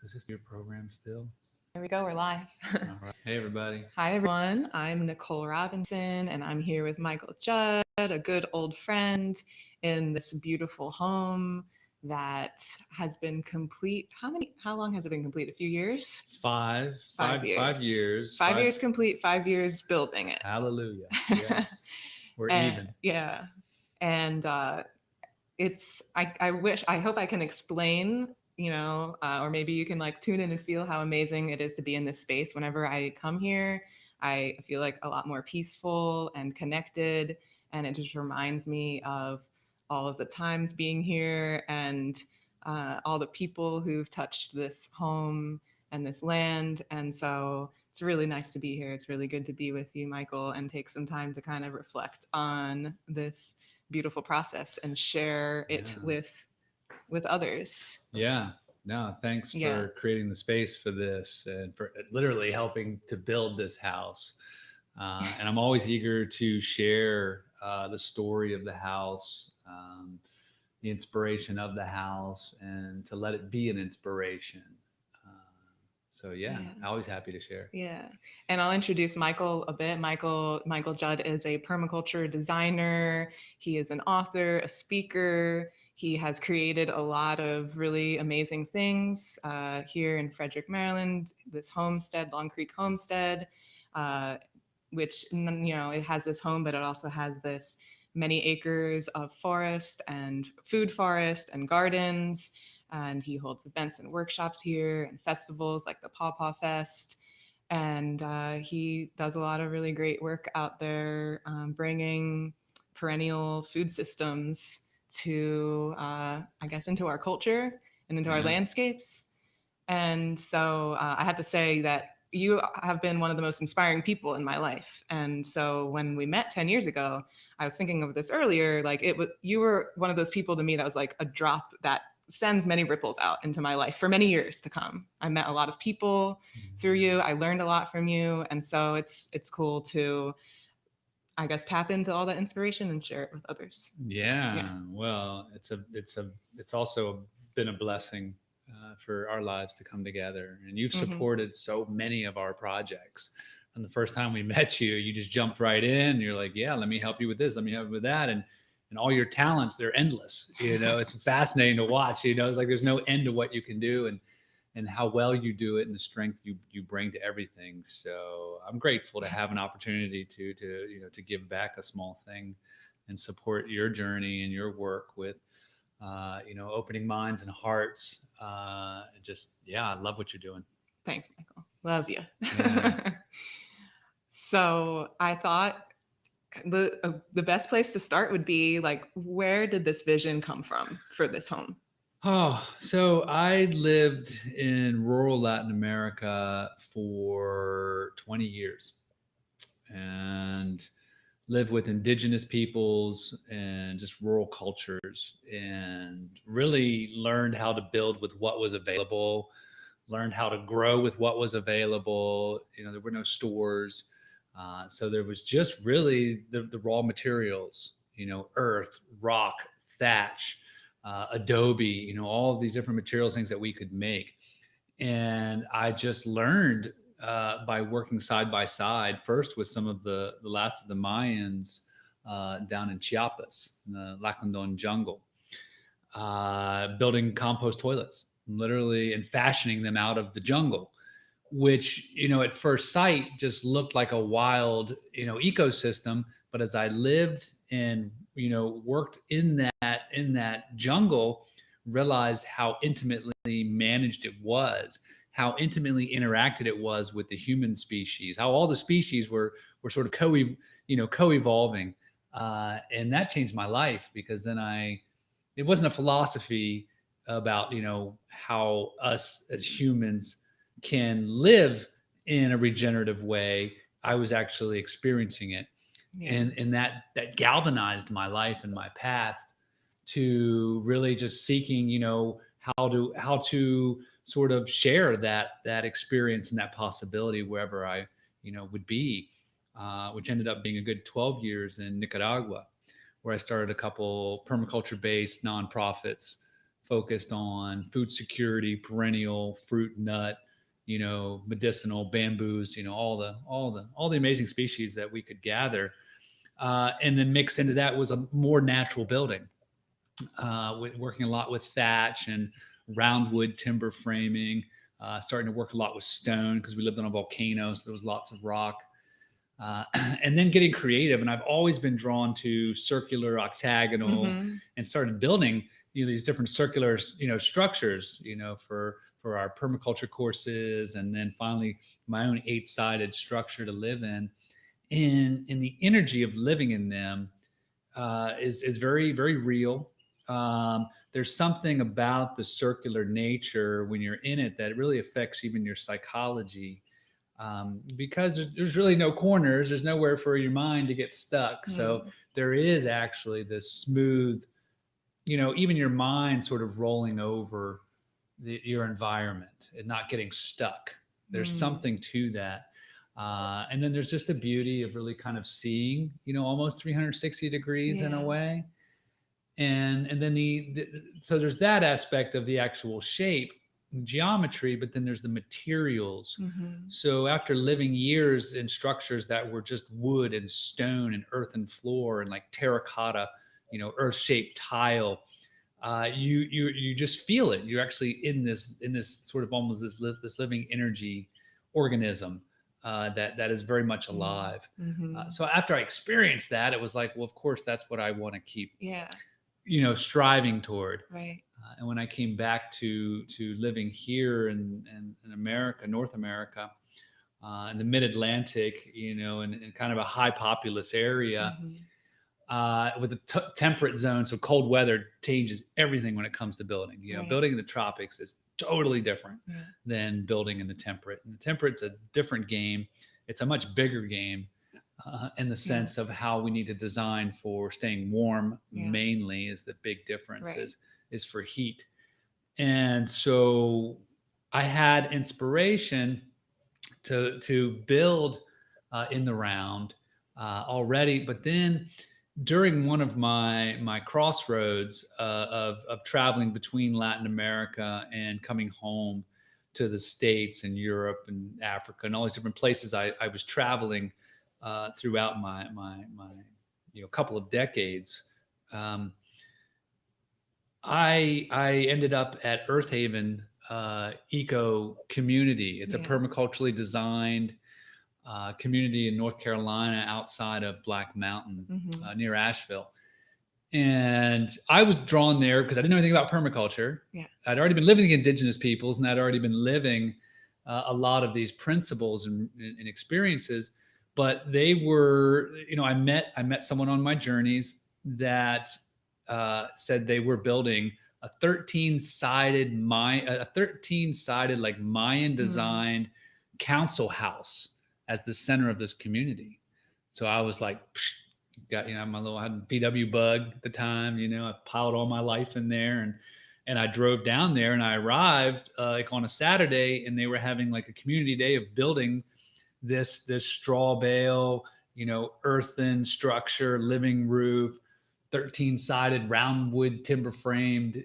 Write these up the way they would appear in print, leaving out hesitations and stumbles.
Is this your program still? There we go. We're live. All right. Hey, everybody. Hi, everyone. I'm Nicole Robinson, and I'm here with Michael Judd, a good old friend in this beautiful home that has been complete. How long has it been complete? A few years? Five, 5 years. 5 years. 5 years complete, 5 years building it. Hallelujah. Yes. We're even. Yeah. And I hope I can explain, or maybe you can like tune in and feel how amazing it is to be in this space. Whenever I come here, I feel like a lot more peaceful and connected. And it just reminds me of all of the times being here and all the people who've touched this home and this land. And so it's really nice to be here. It's really good to be with you, Michael, and take some time to kind of reflect on this beautiful process and share it with others. Yeah. No, thanks for creating the space for this and for literally helping to build this house. And I'm always eager to share the story of the house, the inspiration of the house, and to let it be an inspiration. So always happy to share. Yeah. And I'll introduce Michael a bit. Michael Judd is a permaculture designer. He is an author, a speaker. He has created a lot of really amazing things here in Frederick, Maryland, this homestead, Long Creek Homestead, which, it has this home, but it also has this many acres of forest and food forest and gardens. And he holds events and workshops here and festivals like the Pawpaw Fest. And he does a lot of really great work out there, bringing perennial food systems to, into our culture and into our landscapes. And so I have to say that you have been one of the most inspiring people in my life. And so when we met 10 years ago, I was thinking of this earlier, you were one of those people to me that was like a drop that sends many ripples out into my life for many years to come. I met a lot of people through you. I learned a lot from you. And so it's cool to, I guess, tap into all that inspiration and share it with others. Yeah. So, well, it's also been a blessing for our lives to come together. And you've supported so many of our projects. And the first time we met you, you just jumped right in. You're like, yeah, let me help you with this. Let me help you with that. And all your talents, they're endless. It's fascinating to watch. It's like there's no end to what you can do and how well you do it and the strength you bring to everything. So I'm grateful to have an opportunity to give back a small thing and support your journey and your work with opening minds and hearts. I love what you're doing. Thanks, Michael. Love you. Yeah. So I thought the best place to start would be like, where did this vision come from for this home? Oh, so I lived in rural Latin America for 20 years and lived with indigenous peoples and just rural cultures and really learned how to build with what was available, learned how to grow with what was available. There were no stores. So there was just really the raw materials, earth, rock, thatch, adobe, all of these different materials, things that we could make. And I just learned by working side by side, first with some of the last of the Mayans down in Chiapas, in the Lacandon jungle, building compost toilets, literally, and fashioning them out of the jungle, which, at first sight just looked like a wild, ecosystem. But as I lived and, worked in that jungle, realized how intimately managed it was, how intimately interacted it was with the human species, how all the species were sort of co-evolving. And that changed my life, because then it wasn't a philosophy about, how us as humans can live in a regenerative way. I was actually experiencing it. Yeah. And that galvanized my life and my path to really just seeking, how to sort of share that experience and that possibility wherever I, would be, which ended up being a good 12 years in Nicaragua, where I started a couple permaculture-based nonprofits focused on food security, perennial fruit, nut, medicinal, bamboos, all the amazing species that we could gather. And then mixed into that was a more natural building, working a lot with thatch and roundwood timber framing, starting to work a lot with stone because we lived on a volcano, so there was lots of rock. And then getting creative. And I've always been drawn to circular, octagonal, and started building, these different circular, structures, for our permaculture courses. And then finally my own 8-sided structure to live in. And the energy of living in them is very, very real. There's something about the circular nature when you're in it that really affects even your psychology. Because there's really no corners, there's nowhere for your mind to get stuck. So there is actually this smooth, even your mind sort of rolling over your environment and not getting stuck. There's something to that. And then there's just the beauty of really kind of seeing, almost 360 degrees in a way. And then so there's that aspect of the actual shape, geometry, but then there's the materials. So after living years in structures that were just wood and stone and earthen floor and like terracotta, earth-shaped tile, you just feel it. You're actually in this sort of almost this living energy organism that is very much alive. So after I experienced that, it was like, well, of course, that's what I want to keep. Striving toward. Right. And when I came back to living here in America, North America, in the mid-Atlantic, in kind of a high populous area, with a temperate zone, so cold weather changes everything when it comes to building. Building in the tropics is totally different than building in the temperate. And the temperate's a different game. It's a much bigger game. In the sense of how we need to design for staying warm, mainly is the big difference is for heat. And so I had inspiration to build in the round already, but then during one of my crossroads of traveling between Latin America and coming home to the States and Europe and Africa and all these different places I was traveling throughout my couple of decades, I ended up at Earth Haven Eco Community. It's a permaculturally designed community in North Carolina outside of Black Mountain, near Asheville. And I was drawn there because I didn't know anything about permaculture. I'd already been living with indigenous peoples, and I'd already been living a lot of these principles and experiences. But they were, I met someone on my journeys that said they were building a 13-sided like Mayan designed council house as the center of this community. So I was like, I had a VW bug at the time, I piled all my life in there, and I drove down there, and I arrived like on a Saturday, and they were having like a community day of building this strawbale, earthen structure, living roof, 13-sided round wood timber framed,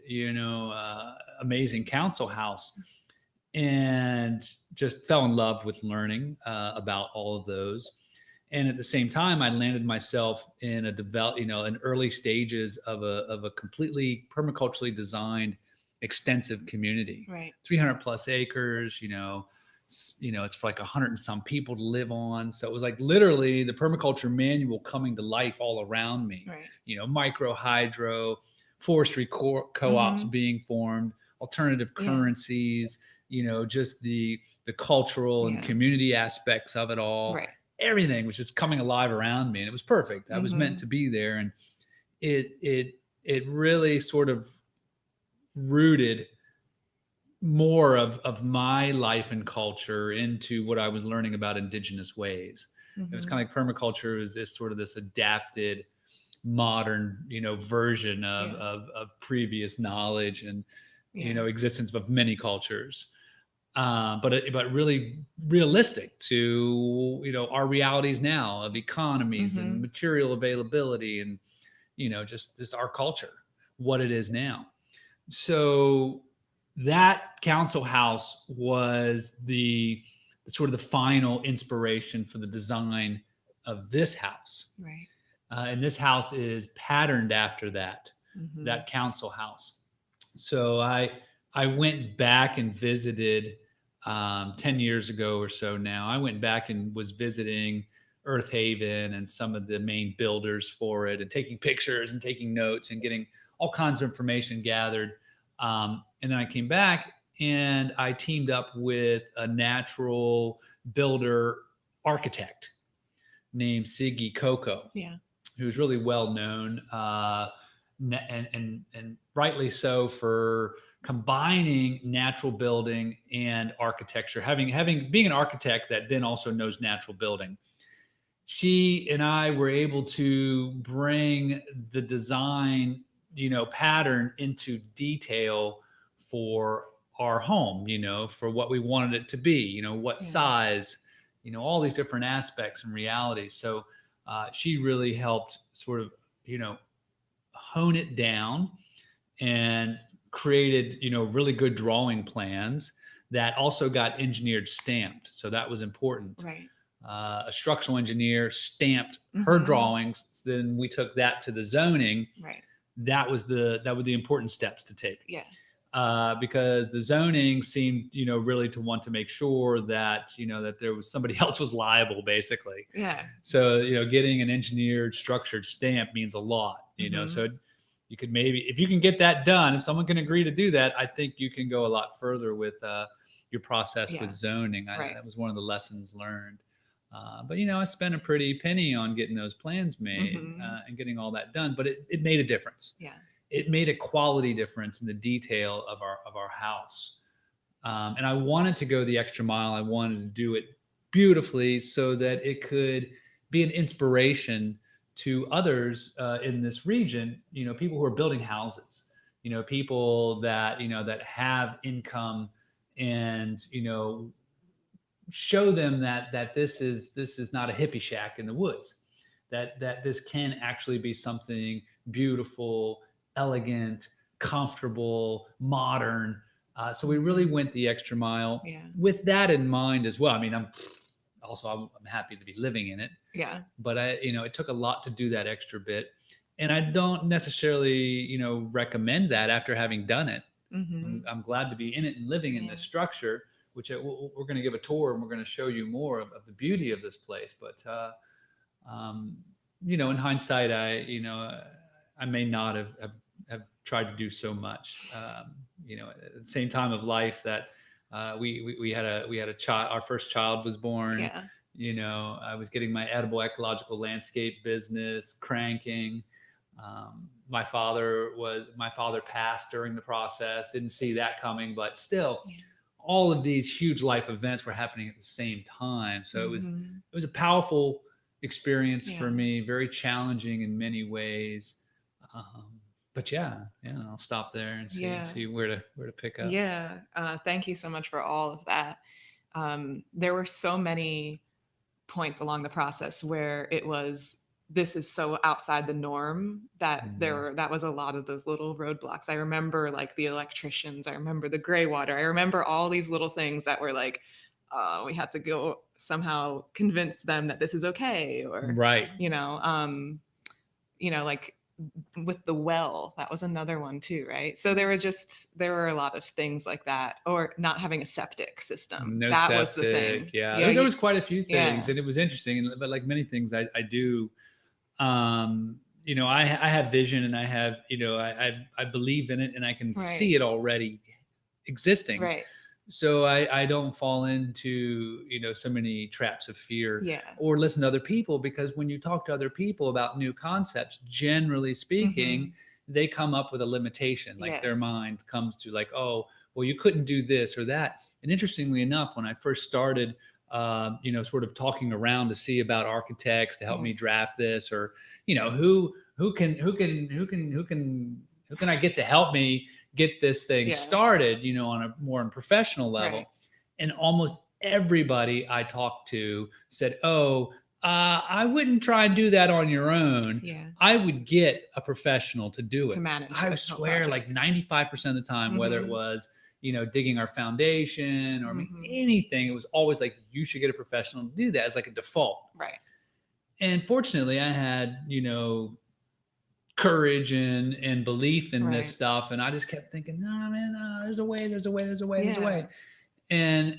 amazing council house, and just fell in love with learning about all of those. And at the same time, I landed myself in in early stages of a completely permaculturally designed, extensive community, 300 plus acres, it's for like 100 and some people to live on. So it was like literally the permaculture manual coming to life all around me. Micro hydro, forestry co-ops being formed, alternative currencies, just the cultural and community aspects of it all. Everything was just coming alive around me, and it was perfect. I was meant to be there, and it really sort of rooted more of my life and culture into what I was learning about indigenous ways. It was kind of like permaculture is this adapted modern, version of previous knowledge and, existence of many cultures. But really realistic to, our realities now of economies and material availability and, just our culture, what it is now. So that council house was the sort of the final inspiration for the design of this house. Right. And this house is patterned after that, Mm-hmm. that council house. So I went back and visited 10 years ago or so now. I went back and was visiting Earth Haven and some of the main builders for it, and taking pictures and taking notes and getting all kinds of information gathered. And then I came back and I teamed up with a natural builder architect named Siggy Coco, Yeah. who's really well known, and rightly so, for combining natural building and architecture, being an architect that then also knows natural building. She and I were able to bring the design, pattern into detail for our home, for what we wanted it to be, what size, all these different aspects and realities. So she really helped sort of, hone it down and created, really good drawing plans that also got engineered stamped. So that was important. Right. A structural engineer stamped her drawings. Then we took that to the zoning. Right. That were the important steps to take. Yeah. Because the zoning seemed, really to want to make sure that, that there was somebody else was liable, basically. Yeah. So, getting an engineered structured stamp means a lot, so you could maybe, if you can get that done, if someone can agree to do that, I think you can go a lot further with your process with zoning. That was one of the lessons learned. But, I spent a pretty penny on getting those plans made and getting all that done, but it made a difference. Yeah. It made a quality difference in the detail of our house. And I wanted to go the extra mile. I wanted to do it beautifully so that it could be an inspiration to others in this region, people who are building houses, people that, that have income, and, show them that this is not a hippie shack in the woods, that this can actually be something beautiful, elegant, comfortable, modern. So we really went the extra mile with that in mind as well. I mean, I'm happy to be living in it. Yeah. But it took a lot to do that extra bit. And I don't necessarily, recommend that after having done it. I'm glad to be in it and living in this structure, which we're going to give a tour, and we're going to show you more of the beauty of this place. But, in hindsight, I may not have tried to do so much. At the same time of life that we had a child, our first child was born. Yeah. I was getting my edible ecological landscape business cranking. My father passed during the process. Didn't see that coming, but still, all of these huge life events were happening at the same time. So it was a powerful experience for me, very challenging in many ways. But I'll stop there and see where to pick up. Yeah. Thank you so much for all of that. There were so many points along the process where this is so outside the norm that that was a lot of those little roadblocks. I remember like the electricians, I remember the greywater, I remember all these little things that were like, we had to go somehow convince them that this is okay, or like with the well, that was another one too, right? So there were a lot of things like that, or not having a septic system. Was the thing. There was quite a few things, and it was interesting. But like many things I do, I have vision, and I have, I believe in it, and I can see it already existing. Right. So I don't fall into, so many traps of fear, or listen to other people, because when you talk to other people about new concepts, generally speaking, they come up with a limitation. Like their mind comes to like, oh, well, you couldn't do this or that. And interestingly enough, when I first started, sort of talking around to see about architects to help me draft this, or, who can I get to help me get this thing started, on a more professional level. And almost everybody I talked to said, oh, I wouldn't try and do that on your own. Yeah. I would get a professional to do it. To manage I the swear, like project. 95% of the time, whether it was, digging our foundation or I mean, anything, it was always like, you should get a professional to do that as like a default. Right. And fortunately, I had, courage and belief in this stuff. And I just kept thinking, no, man, no, there's a way, there's a way, there's a way, there's a way. And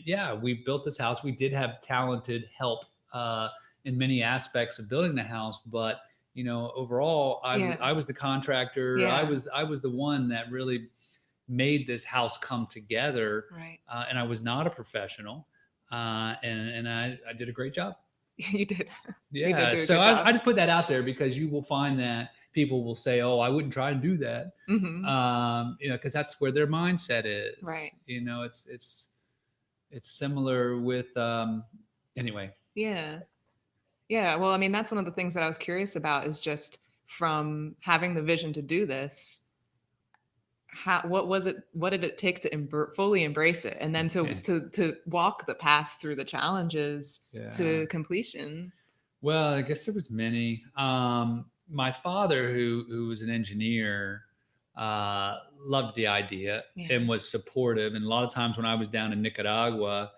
yeah, we built this house. We did have talented help in many aspects of building the house, but overall, I was the contractor. Yeah. I was the one that really made this house come together. Right. And I was not a professional. And I did a great job. You did. Yeah. You did do a So good job. I just put that out there because you will find that people will say, "Oh, I wouldn't try to do that," because that's where their mindset is. Right. It's similar with anyway. Yeah. Yeah. Well, I mean, that's one of the things that I was curious about is just from having the vision to do this. What did it take to fully embrace it, and then to walk the path through the challenges to completion? Well, I guess there was many. My father, who was an engineer, loved the idea and was supportive. And a lot of times when I was down in Nicaragua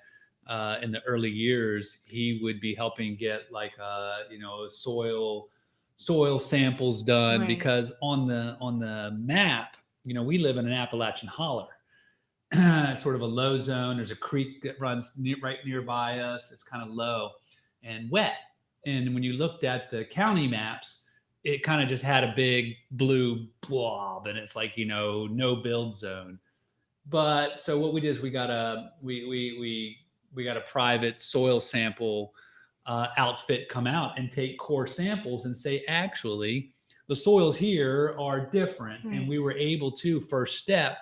in the early years, he would be helping get like soil samples done because on the map, we live in an Appalachian holler. It's sort of a low zone. There's a creek that runs right nearby us. It's kind of low and wet. And when you looked at the county maps, it kind of just had a big blue blob, and it's like, no build zone. But so what we did is we got a private soil sample outfit come out and take core samples and say, actually, the soils here are different. And we were able to, first step,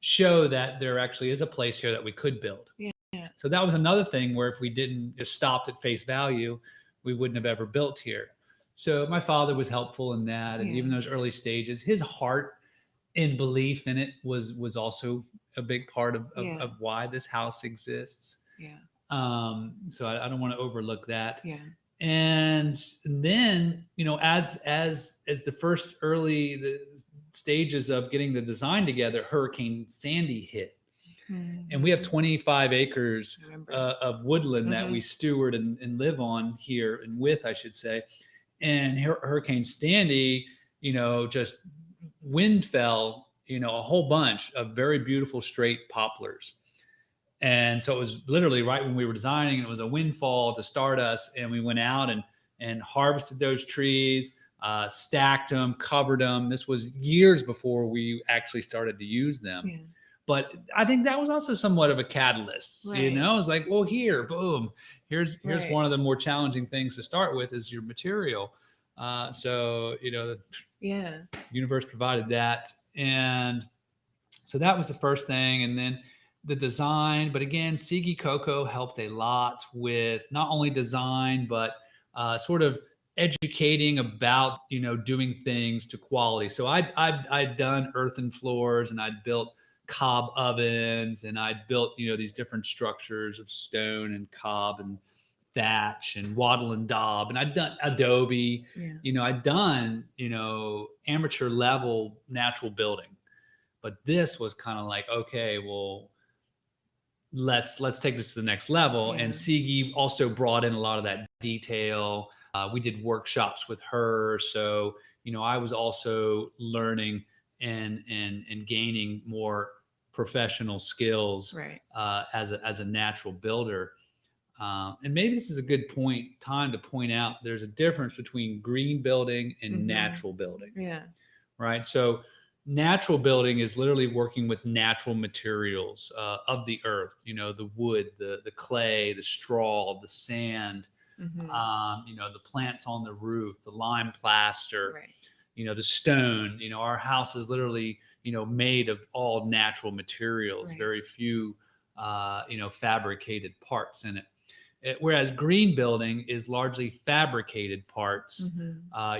show that there actually is a place here that we could build. Yeah. So that was another thing where if we didn't just stopped at face value, we wouldn't have ever built here. So my father was helpful in that. And even those early stages, his heart and belief in it was also a big part of why this house exists. Yeah. So I don't want to overlook that. Yeah. And then, as the first the stages of getting the design together, Hurricane Sandy hit. And we have 25 acres of woodland that we steward and live on here, and with, I should say. And Hurricane Sandy, just wind fell, a whole bunch of very beautiful straight poplars. And so it was literally right when we were designing, and it was a windfall to start us. And we went out and harvested those trees, stacked them, covered them. This was years before we actually started to use them. Yeah. But I think that was also somewhat of a catalyst, It was like, well, here, boom, here's one of the more challenging things to start with is your material. So, the universe provided that. And so that was the first thing. And then the design, but again, Sigi Coco helped a lot with not only design, but sort of educating about, doing things to quality. So I'd done earthen floors, and I'd built cob ovens, and I'd built, these different structures of stone and cob and thatch and wattle and daub. And I'd done adobe, I'd done, amateur level natural building. But this was kind of like, okay, well, let's take this to the next level. And Sigi also brought in a lot of that detail. We did workshops with her. So, I was also learning and gaining more professional skills as a natural builder. And maybe this is a good time to point out there's a difference between green building and natural building. Yeah. Right. So natural building is literally working with natural materials of the earth, the wood, the clay, the straw, the sand, the plants on the roof, the lime plaster, the stone. Our house is literally, made of all natural materials, very few, fabricated parts in it. Whereas green building is largely fabricated parts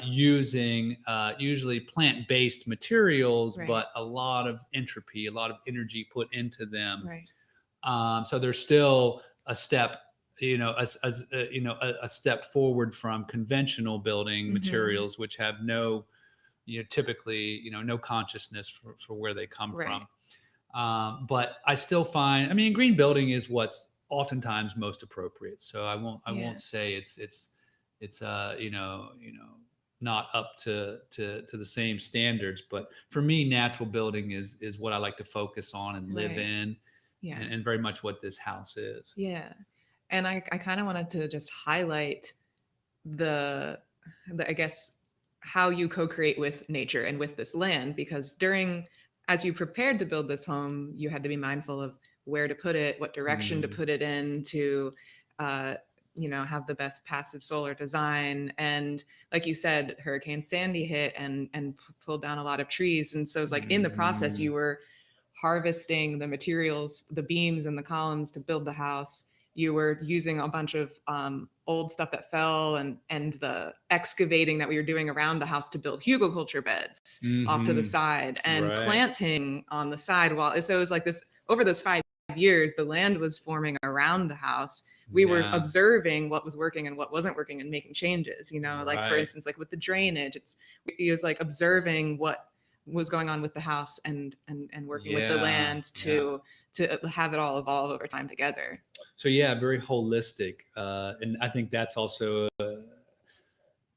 using usually plant-based materials, but a lot of entropy, a lot of energy put into them. So there's still a step a step forward from conventional building materials, which have no, typically, no consciousness for where they come from. But I still find, I mean, green building is what's oftentimes most appropriate. So I won't say it's not up to the same standards, but for me, natural building is what I like to focus on and live in, and very much what this house is. Yeah. And I kind of wanted to just highlight the I guess how you co-create with nature and with this land, because as you prepared to build this home, you had to be mindful of where to put it, what direction to put it in to have the best passive solar design. And like you said, Hurricane Sandy hit and pulled down a lot of trees, and so it's like in the process you were harvesting the materials, the beams and the columns to build the house. You were using a bunch of old stuff that fell and the excavating that we were doing around the house to build hugelkultur beds off to the side, and planting on the side. So it was like this, over those 5 years, the land was forming around the house. We were observing what was working and what wasn't working and making changes, like for instance, like with the drainage, it was like observing what was going on with the house and working with the land to have it all evolve over time together. So very holistic. And I think that's also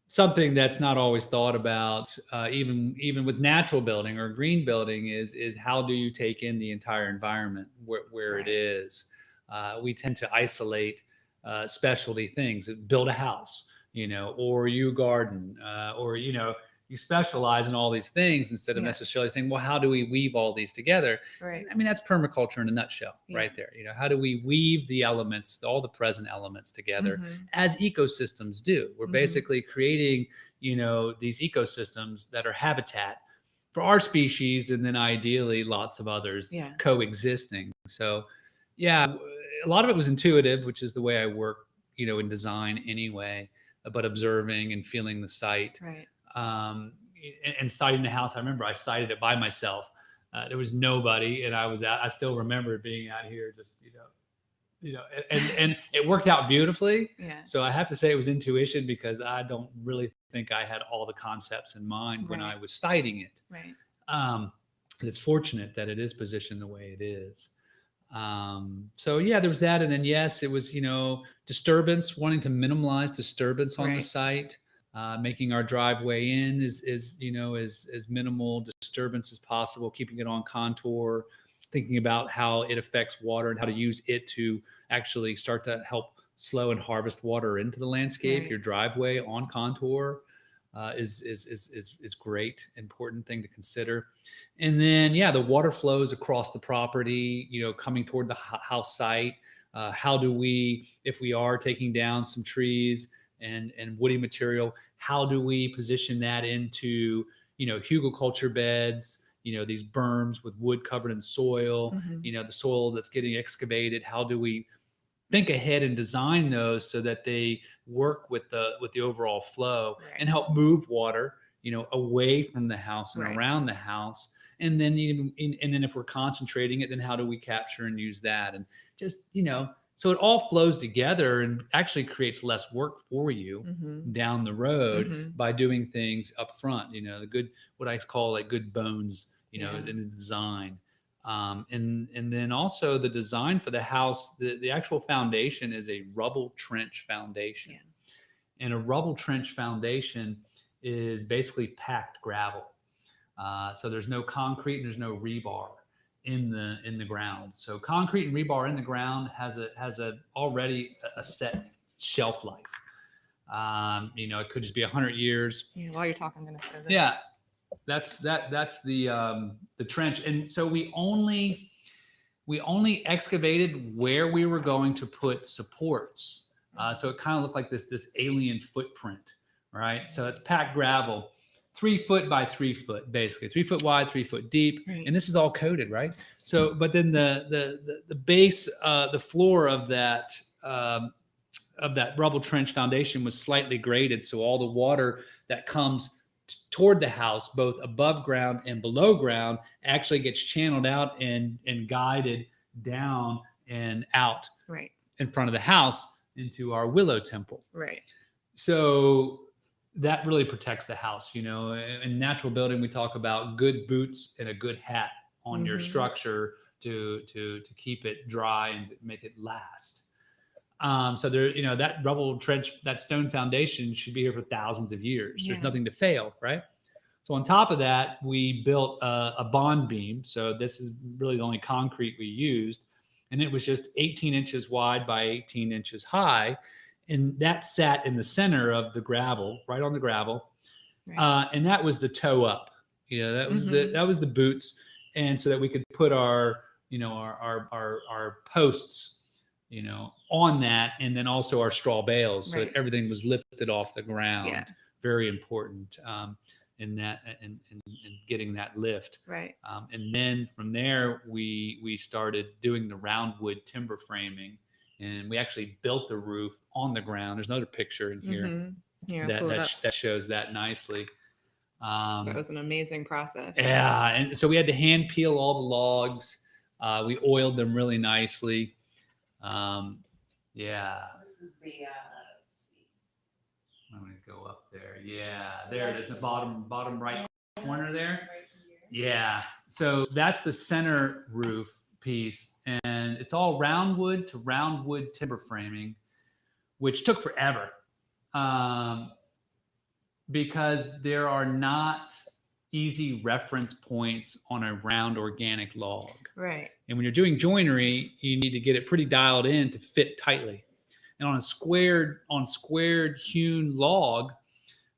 something that's not always thought about, even with natural building or green building, is how do you take in the entire environment where it is. We tend to isolate specialty things, build a house, or you garden, or, you specialize in all these things instead of necessarily saying, well, how do we weave all these together? Right. I mean, that's permaculture in a nutshell right there. How do we weave the elements, all the present elements together as ecosystems do? We're basically creating, these ecosystems that are habitat for our species, and then ideally lots of others coexisting. So a lot of it was intuitive, which is the way I work, in design anyway, but observing and feeling the site. Right. And siting the house. I remember I sited it by myself. There was nobody, and I still remember being out here just, and it worked out beautifully. So I have to say it was intuition, because I don't really think I had all the concepts in mind when I was siting it. Right. It's fortunate that it is positioned the way it is. So there was that. And then, it was, disturbance, wanting to minimize disturbance on the site. Making our driveway in is minimal disturbance as possible, keeping it on contour, thinking about how it affects water and how to use it to actually start to help slow and harvest water into the landscape. Your driveway on contour is great, important thing to consider. And then, the water flows across the property, coming toward the house site. How do we, if we are taking down some trees and woody material, how do we position that into, hugelkultur beds, these berms with wood covered in soil, the soil that's getting excavated? How do we think ahead and design those so that they work with the overall flow and help move water, away from the house and around the house? And then, if we're concentrating it, then how do we capture and use that? And just, so it all flows together and actually creates less work for you down the road by doing things up front, the good, what I call like good bones, in the design. And then also the design for the house, the actual foundation is a rubble trench foundation. And a rubble trench foundation is basically packed gravel. So there's no concrete and there's no rebar in the ground. So concrete and rebar in the ground has already a set shelf life. It could just be 100 years. While you're talking, I'm gonna show this. That's the trench. And so we only excavated where we were going to put supports. So it kind of looked like this alien footprint, right? So it's packed gravel, 3 foot by 3 foot, basically 3 foot wide, 3 foot deep. And this is all coated, right? So, but then the base, the floor of that rubble trench foundation was slightly graded. So all the water that comes toward the house, both above ground and below ground, actually gets channeled out and guided down and out in front of the house. into our willow temple. Right. So that really protects the house. In natural building, we talk about good boots and a good hat on your structure to keep it dry and make it last. So there, that rubble trench, that stone foundation should be here for thousands of years. Yeah. There's nothing to fail, right? So on top of that, we built a bond beam. So this is really the only concrete we used. And it was just 18 inches wide by 18 inches high. And that sat in the center of the gravel, right on the gravel. Right. And that was the toe up. That was the boots. And so that we could put our posts, on that, and then also our straw bales, so that everything was lifted off the ground. Yeah. Very important in that and getting that lift. Right. And then from there, we started doing the round wood timber framing, and we actually built the roof on the ground. There's another picture in here that shows that nicely. That was an amazing process. Yeah, and so we had to hand peel all the logs. We oiled them really nicely. Yeah. This is the. I'm gonna go up there. Yeah, there it is, the bottom right corner there. Yeah. So that's the center roof piece, and it's all round wood to round wood timber framing, which took forever, because there are not easy reference points on a round organic log. Right. And when you're doing joinery, you need to get it pretty dialed in to fit tightly. And on a squared hewn log,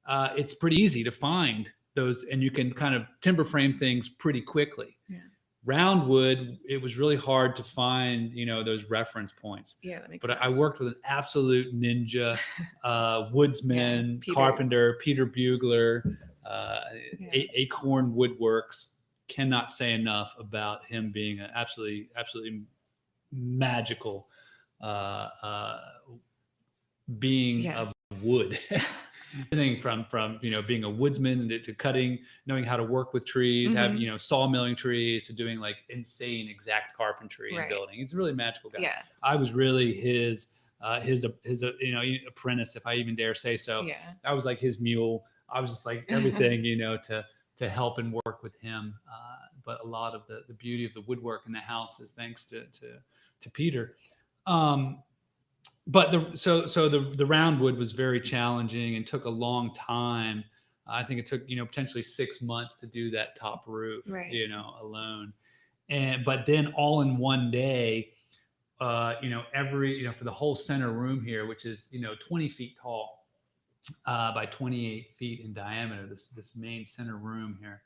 it's pretty easy to find those, and you can kind of timber frame things pretty quickly. Yeah. Round wood, it was really hard to find, those reference points. Yeah, that makes sense. But I worked with an absolute ninja, woodsman, carpenter, Peter Bugler, Acorn Woodworks. Cannot say enough about him being an absolutely magical being of wood. Everything from being a woodsman to cutting, knowing how to work with trees, sawmilling trees, to doing like insane exact carpentry and building. He's a really magical guy. Yeah. I was really his apprentice, if I even dare say so. Yeah. I was like his mule. I was just like everything, to help and work with him. But a lot of the beauty of the woodwork in the house is thanks to Peter. But the round wood was very challenging and took a long time. I think it took, potentially 6 months to do that top roof, alone. But then all in one day, for the whole center room here, which is, 20 feet tall, by 28 feet in diameter, this main center room here,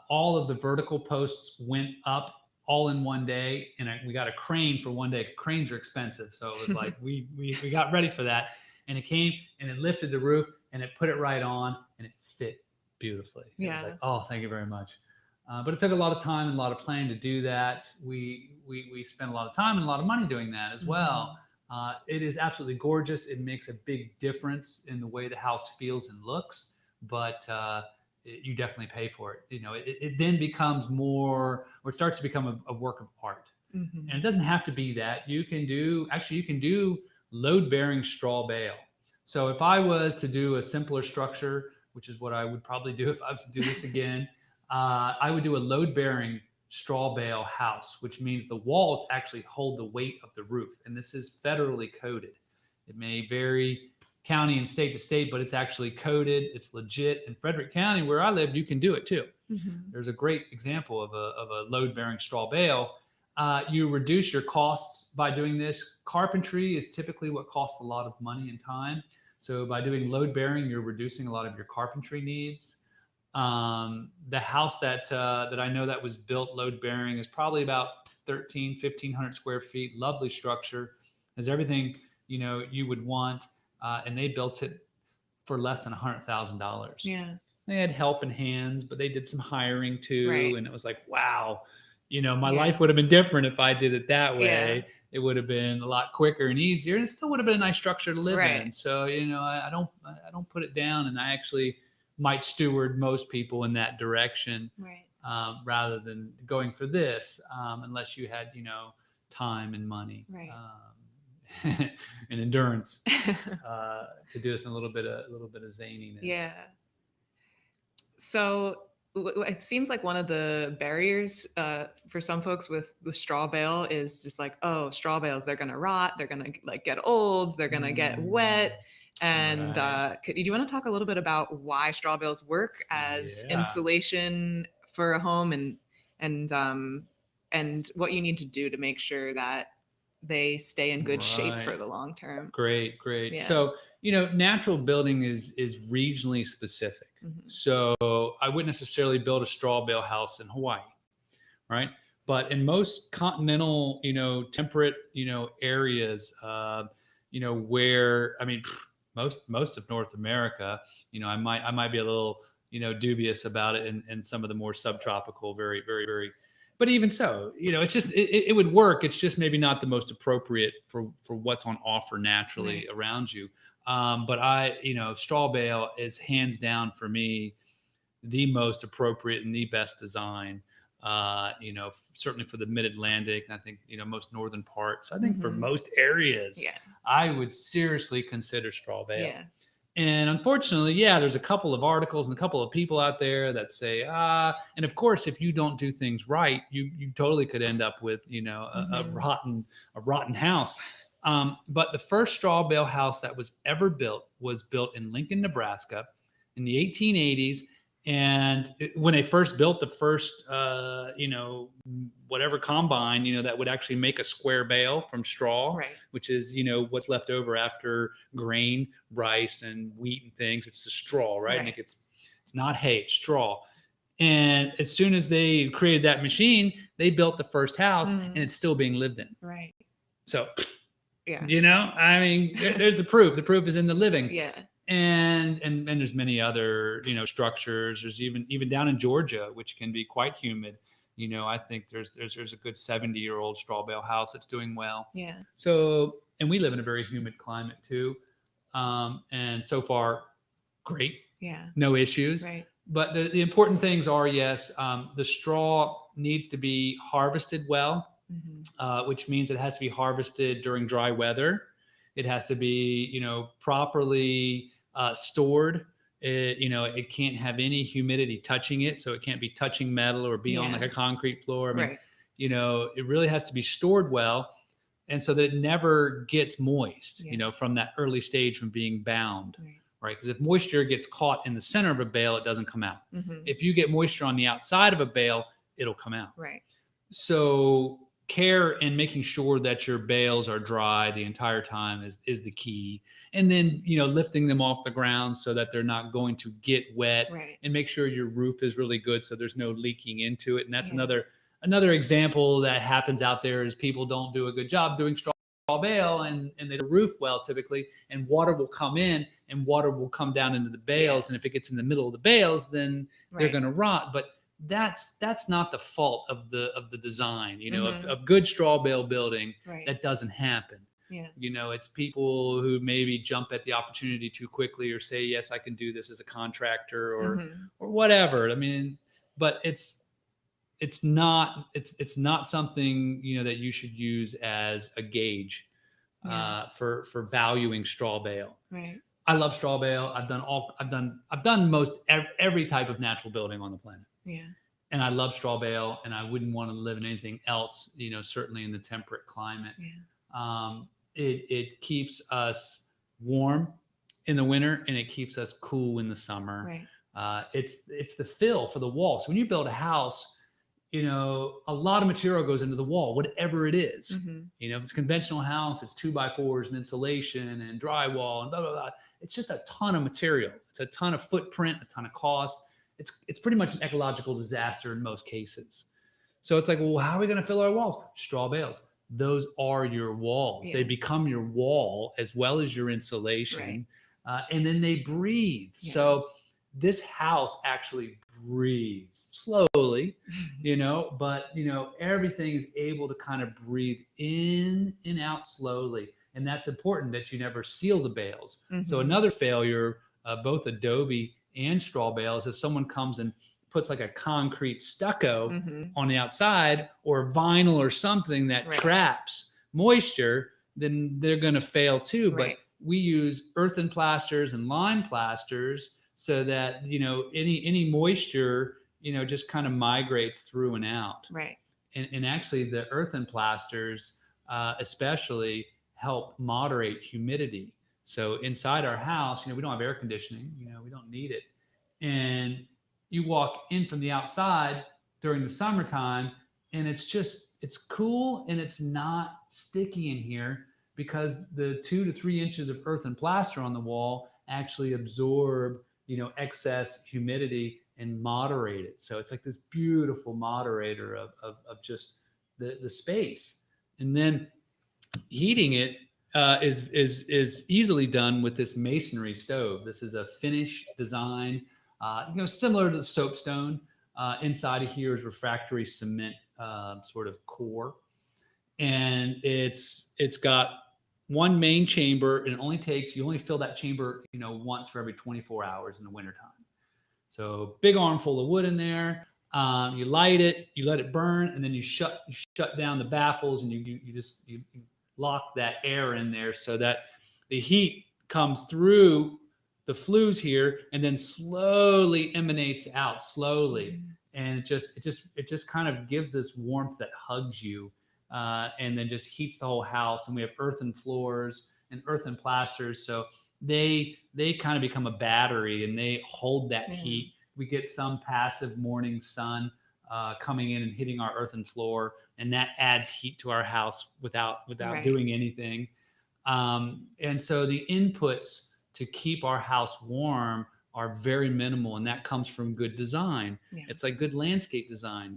all of the vertical posts went up all in one day, and we got a crane for one day. Cranes are expensive, so it was like we got ready for that, and it came and it lifted the roof and it put it right on, and it fit beautifully. Yeah. It was like, oh, thank you very much. But it took a lot of time and a lot of planning to do that. We spent a lot of time and a lot of money doing that as well. It is absolutely gorgeous. It makes a big difference in the way the house feels and looks, but you definitely pay for it. It then becomes more, or it starts to become a work of art. And it doesn't have to be that. You can do load-bearing straw bale. So if I was to do a simpler structure, which is what I would probably do if I was to do this again, I would do a load-bearing straw bale house, which means the walls actually hold the weight of the roof. And this is federally coded. It may vary county and state to state, but it's actually coded. It's legit. In Frederick County, where I live, you can do it too. There's a great example of a load-bearing straw bale. You reduce your costs by doing this. Carpentry is typically what costs a lot of money and time. So by doing load-bearing, you're reducing a lot of your carpentry needs. The house that I know that was built load-bearing is probably about 1,500 square feet. Lovely structure, has everything you would want. And they built it for less than $100,000. Yeah. They had helping hands, but they did some hiring too. Right. And it was like, wow, my life would have been different if I did it that way. Yeah. It would have been a lot quicker and easier, and it still would have been a nice structure to live in. So, I don't put it down, and I actually might steward most people in that direction, rather than going for this, unless you had, time and money. Right. and endurance to do this in a little bit of zaniness. Yeah. So it seems like one of the barriers for some folks with the straw bale is just like, oh, straw bales, they're gonna rot, they're gonna like get old, they're gonna get wet. And Right. do you want to talk a little bit about why straw bales work as Yeah. insulation for a home, and what you need to do to make sure that they stay in good shape for Right. the long term? Great. Yeah. So, natural building is regionally specific. So I wouldn't necessarily build a straw bale house in Hawaii, right? But in most continental, temperate, areas, where, I mean, most of North America, I might be a little, dubious about it in some of the more subtropical, very, very, very, but even so, it's just, it would work. It's just maybe not the most appropriate for what's on offer naturally around you. But straw bale is hands down for me the most appropriate and the best design. Certainly for the mid-Atlantic, and I think most northern parts. I think for most areas, I would seriously consider straw bale. Yeah. And unfortunately, there's a couple of articles and a couple of people out there that say, and of course, if you don't do things right, you totally could end up with, a rotten house. But the first straw bale house that was ever built was built in Lincoln, Nebraska in the 1880s. And when they first built the first, whatever combine, that would actually make a square bale from straw, which is, what's left over after grain, rice, and wheat and things. It's the straw, right? And it's not hay, it's straw. And as soon as they created that machine, they built the first house, and it's still being lived in. Right. So, I mean, there's the proof. The proof is in the living. Yeah. And there's many other, structures. There's even down in Georgia, which can be quite humid. I think there's a good 70-year-old straw bale house that's doing well. Yeah. So, and we live in a very humid climate too. And so far, great. Yeah. No issues. Right. But the important things are, yes, the straw needs to be harvested well, which means it has to be harvested during dry weather. It has to be, properly stored. It can't have any humidity touching it, so it can't be touching metal or be on like a concrete floor. I mean, it really has to be stored well, and so that it never gets moist. From that early stage from being bound, right? Because if moisture gets caught in the center of a bale, it doesn't come out. If you get moisture on the outside of a bale, it'll come out. Right. So care in making sure that your bales are dry the entire time is the key. And then, lifting them off the ground so that they're not going to get wet, and make sure your roof is really good so there's no leaking into it. And that's another example that happens out there is people don't do a good job doing straw bale and they roof well typically, and water will come in and water will come down into the bales. And if it gets in the middle of the bales, then they're going to rot. But that's not the fault of the design, of good straw bale building. That doesn't happen. It's people who maybe jump at the opportunity too quickly or say, yes, I can do this as a contractor or whatever. I mean, but it's not something, that you should use as a gauge for valuing straw bale. Right. I love straw bale. I've done most every type of natural building on the planet. Yeah. And I love straw bale, and I wouldn't want to live in anything else, certainly in the temperate climate. Yeah. It keeps us warm in the winter, and it keeps us cool in the summer. Right. It's the fill for the wall. So when you build a house, a lot of material goes into the wall, whatever it is. If it's a conventional house, it's 2x4s and insulation and drywall and blah, blah, blah. It's just a ton of material. It's a ton of footprint, a ton of cost. It's pretty much an ecological disaster in most cases. So it's like, well, how are we going to fill our walls? Straw bales. Those are your walls. Yeah. They become your wall as well as your insulation. Right. And then they breathe. Yeah. So this house actually breathes slowly, but, everything is able to kind of breathe in and out slowly. And that's important that you never seal the bales. So another failure, both adobe and straw bales, if someone comes and puts like a concrete stucco on the outside or vinyl or something that traps moisture, then they're going to fail too. Right. But we use earthen plasters and lime plasters so that, any moisture, just kind of migrates through and out. Right. And actually the earthen plasters, especially help moderate humidity. So inside our house, we don't have air conditioning, we don't need it. And you walk in from the outside during the summertime, and it's cool and it's not sticky in here because the 2 to 3 inches of earthen plaster on the wall actually absorb, excess humidity and moderate it. So it's like this beautiful moderator of just the space. And then heating it is easily done with this masonry stove. This is a Finnish design, similar to the soapstone. Inside of here is refractory cement sort of core, and it's got one main chamber, and you only fill that chamber once for every 24 hours in the wintertime. So big armful of wood in there. You light it, you let it burn, and then you shut down the baffles, and you lock that air in there so that the heat comes through the flues here and then slowly emanates out slowly. And it just kind of gives this warmth that hugs you, and then just heats the whole house. And we have earthen floors and earthen plasters, so they kind of become a battery and they hold that heat. We get some passive morning sun coming in and hitting our earthen floor, and that adds heat to our house without right. doing anything. And so the inputs to keep our house warm are very minimal, and that comes from good design. Yeah. It's like good landscape design.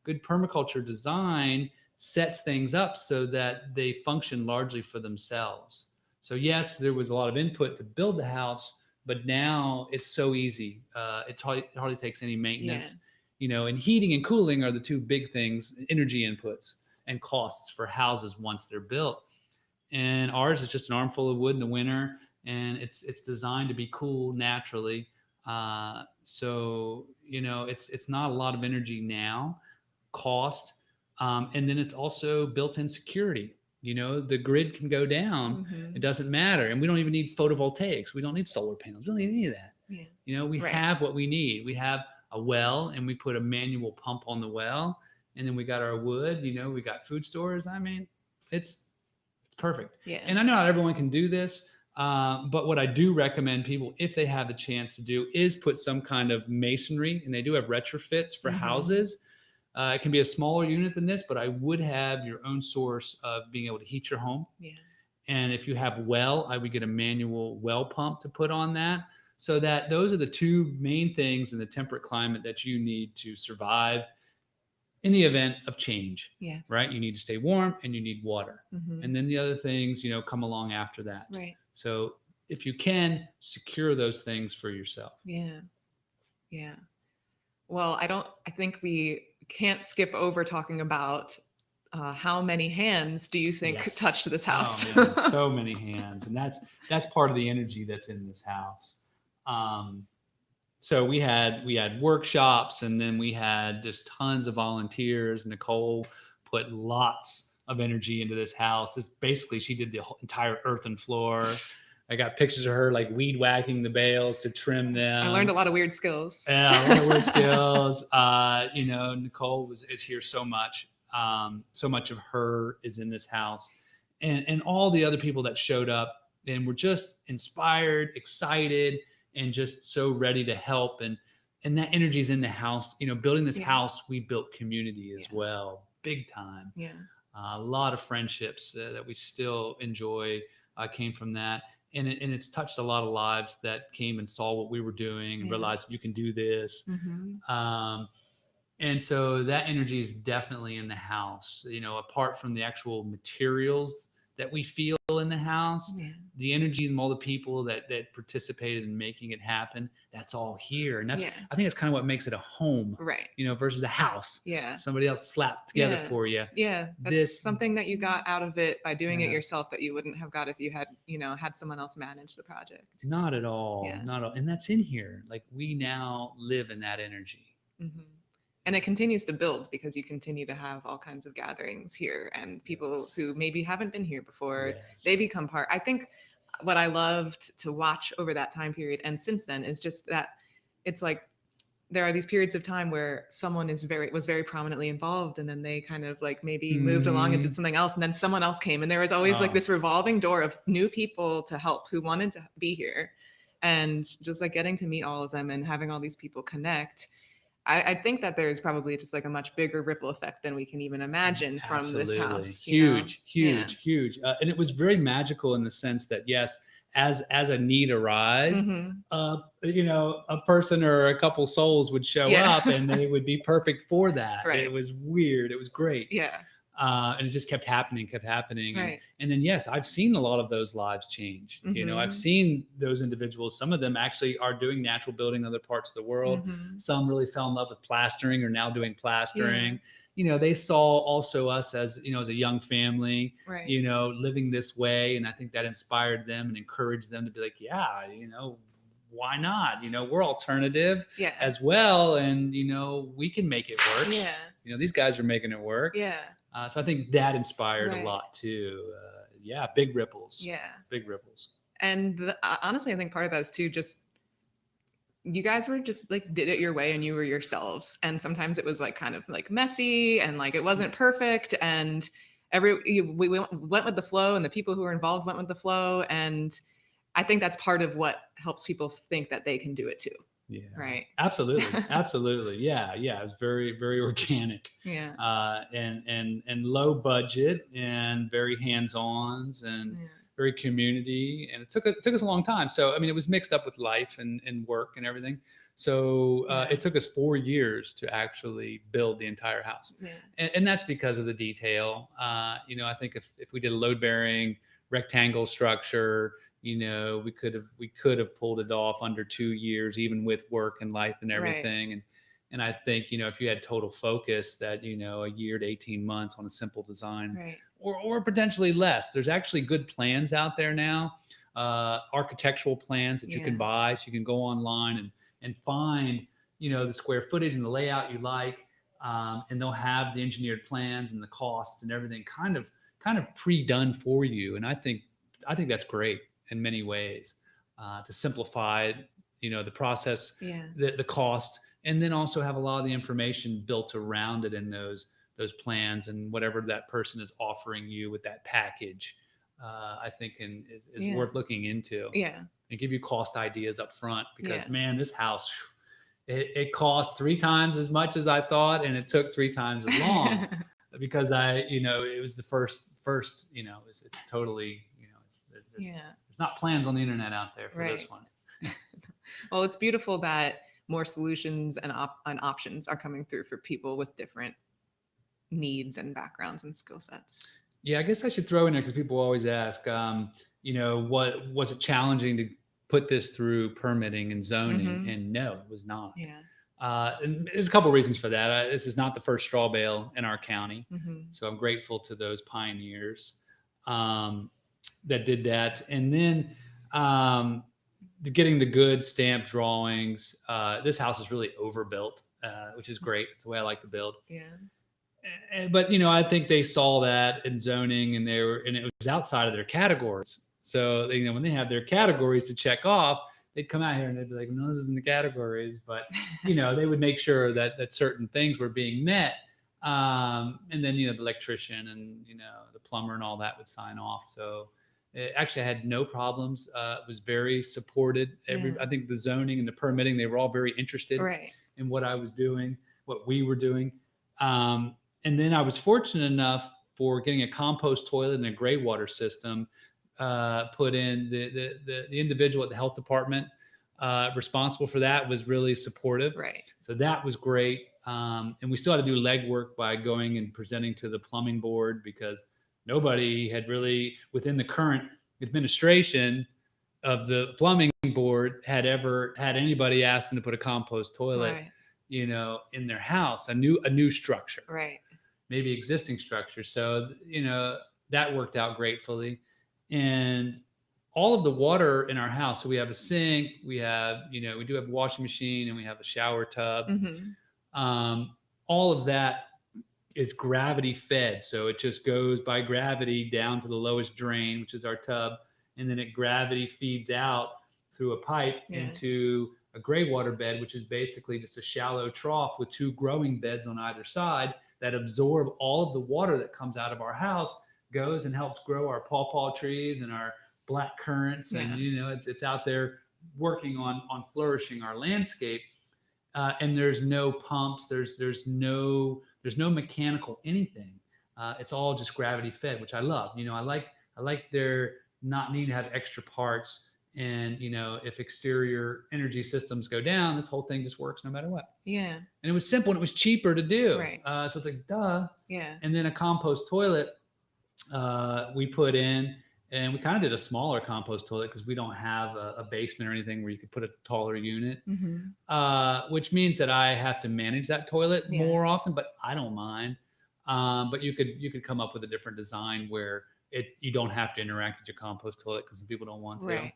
Good permaculture design sets things up so that they function largely for themselves. So yes, there was a lot of input to build the house, but now it's so easy. It hardly takes any maintenance. Yeah. And heating and cooling are the two big things, energy inputs and costs for houses once they're built. And ours is just an armful of wood in the winter, and it's designed to be cool naturally. So it's not a lot of energy now, cost, and then it's also built-in security. The grid can go down. Mm-hmm. It doesn't matter. And we don't even need photovoltaics. We don't need solar panels. We don't need any of that. Yeah. We right. have what we need. We have a well, and we put a manual pump on the well, and then we got our wood, we got food stores. I mean, it's perfect. Yeah. And I know not everyone can do this, but what I do recommend people, if they have the chance to do, is put some kind of masonry, and they do have retrofits for mm-hmm. houses. It can be a smaller unit than this, but I would have your own source of being able to heat your home. Yeah. And if you have well, I would get a manual well pump to put on that, so that those are the two main things in the temperate climate that you need to survive in the event of change. Yes. Right? You need to stay warm, and you need water. Mm-hmm. And then the other things, come along after that. Right. So if you can, secure those things for yourself. Yeah. Yeah. Well, I think we can't skip over talking about how many hands do you think yes. touched this house? Oh, man, so many hands. And that's part of the energy that's in this house. So we had workshops, and then we had just tons of volunteers. Nicole put lots of energy into this house. She did the whole entire earthen floor. I got pictures of her like weed whacking the bales to trim them. I learned a lot of weird skills. Yeah, a lot of weird skills. Nicole is here so much. So much of her is in this house, and all the other people that showed up and were just inspired, excited, and just so ready to help. And that energy is in the house. Building this house, we built community as well, big time. Yeah, a lot of friendships that we still enjoy came from that. And it's touched a lot of lives that came and saw what we were doing and realized you can do this. Mm-hmm. And so that energy is definitely in the house. Apart from the actual materials that we feel in the house, the energy and all the people that participated in making it happen, that's all here. And I think that's kind of what makes it a home, right? Versus a house. Yeah. Somebody else slapped together for you. Yeah. That's something that you got out of it by doing it yourself that you wouldn't have got if you had, had someone else manage the project. Not at all. Yeah. Not at all. And that's in here. Like, we now live in that energy. Mm-hmm. And it continues to build because you continue to have all kinds of gatherings here, and people who maybe haven't been here before, they become part. I think what I loved to watch over that time period and since then is just that it's like there are these periods of time where someone was very prominently involved, and then they kind of like maybe moved along and did something else, and then someone else came, and there was always like this revolving door of new people to help who wanted to be here, and just like getting to meet all of them and having all these people connect. I think that there's probably just like a much bigger ripple effect than we can even imagine from this house. Huge. And it was very magical in the sense that, yes, as a need arised, a person or a couple souls would show up and they would be perfect for that. Right. It was weird. It was great. Yeah. And it just kept happening. Right. And then, yes, I've seen a lot of those lives change. I've seen those individuals. Some of them actually are doing natural building in other parts of the world. Some really fell in love with plastering, are now doing plastering. They saw also us as, as a young family, right. Living this way. And I think that inspired them and encouraged them to be like, yeah, why not? We're alternative as well. And, we can make it work. Yeah. These guys are making it work. Yeah. So I think that inspired a lot too. Big ripples. Yeah. Big ripples. And honestly, I think part of that is too, just you guys were just like did it your way and you were yourselves. And sometimes it was like kind of like messy and like it wasn't perfect. And we went with the flow, and the people who were involved went with the flow. And I think that's part of what helps people think that they can do it too. Yeah. Right. Absolutely. Yeah. It was very, very organic. Yeah. And low budget and very hands-ons and very community. And it took us a long time. So, I mean, it was mixed up with life and work and everything. So it took us 4 years to actually build the entire house. Yeah. And that's because of the detail. I think if we did a load-bearing rectangle structure, we could have pulled it off under 2 years, even with work and life and everything. Right. And I think, if you had total focus that, a year to 18 months on a simple design, right. or potentially less, there's actually good plans out there now, architectural plans that you can buy. So you can go online and find, the square footage and the layout you like. And they'll have the engineered plans and the costs and everything kind of pre-done for you. And I think that's great in many ways, to simplify, the process, the cost, and then also have a lot of the information built around it in those plans and whatever that person is offering you with that package. I think is worth looking into. Yeah, and give you cost ideas up front because man, this house, it cost 3 times as much as I thought, and it took 3 times as long because it was the first. It's totally there's not plans on the internet out there for this one. Well, it's beautiful that more solutions and options are coming through for people with different needs and backgrounds and skill sets. Yeah, I guess I should throw in there because people always ask, what was it challenging to put this through permitting and zoning? And no, it was not. Yeah. And there's a couple of reasons for that. This is not the first strawbale in our county. So I'm grateful to those pioneers that did that. And then getting the good stamp drawings. This house is really overbuilt, which is great. It's the way I like to build. Yeah. But I think they saw that in zoning, and it was outside of their categories. So when they have their categories to check off, they'd come out here and they'd be like, "No, this isn't the categories." But they would make sure that certain things were being met. And then the electrician and the plumber and all that would sign off. So actually, I had no problems. It was very supported. I think the zoning and the permitting, they were all very interested in what I was doing, what we were doing. And then I was fortunate enough for getting a compost toilet and a greywater system put in. The individual at the health department responsible for that was really supportive. Right. So that was great. And we still had to do legwork by going and presenting to the plumbing board because nobody had really, within the current administration of the plumbing board, had ever had anybody ask them to put a compost toilet, in their house, a new structure, maybe existing structure. So, that worked out gratefully. And all of the water in our house, so we have a sink, we have, we do have a washing machine, and we have a shower tub. all of that is gravity fed. So it just goes by gravity down to the lowest drain, which is our tub. And then it gravity feeds out through a pipe into a greywater bed, which is basically just a shallow trough with 2 growing beds on either side that absorb all of the water that comes out of our house, goes and helps grow our pawpaw trees and our black currants. And, it's out there working on flourishing our landscape. And there's no pumps. There's no mechanical anything. It's all just gravity fed, which I love. I like their not needing to have extra parts. And if exterior energy systems go down, this whole thing just works no matter what. Yeah. And it was simple and it was cheaper to do. Right. So it's like, duh. Yeah. And then a compost toilet we put in, and we kind of did a smaller compost toilet because we don't have a basement or anything where you could put a taller unit, which means that I have to manage that toilet more often, but I don't mind. But you could come up with a different design where you don't have to interact with your compost toilet because some people don't want to. Right.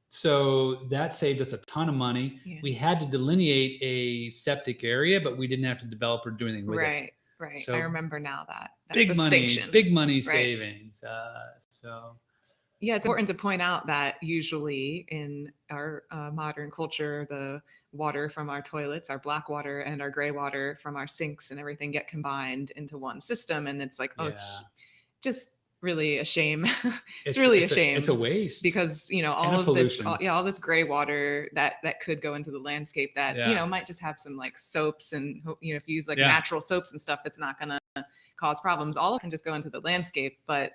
So that saved us a ton of money. Yeah. We had to delineate a septic area, but we didn't have to develop or do anything with it. Right. So I remember now that. Big money savings. So. Yeah, it's important to point out that usually in our modern culture, the water from our toilets, our black water and our gray water from our sinks and everything get combined into one system. And it's like, just really a shame. It's really a shame. It's a waste because all of pollution. All this gray water that could go into the landscape that might just have some like soaps and if you use like natural soaps and stuff, that's not going to cause problems. All of it can just go into the landscape, but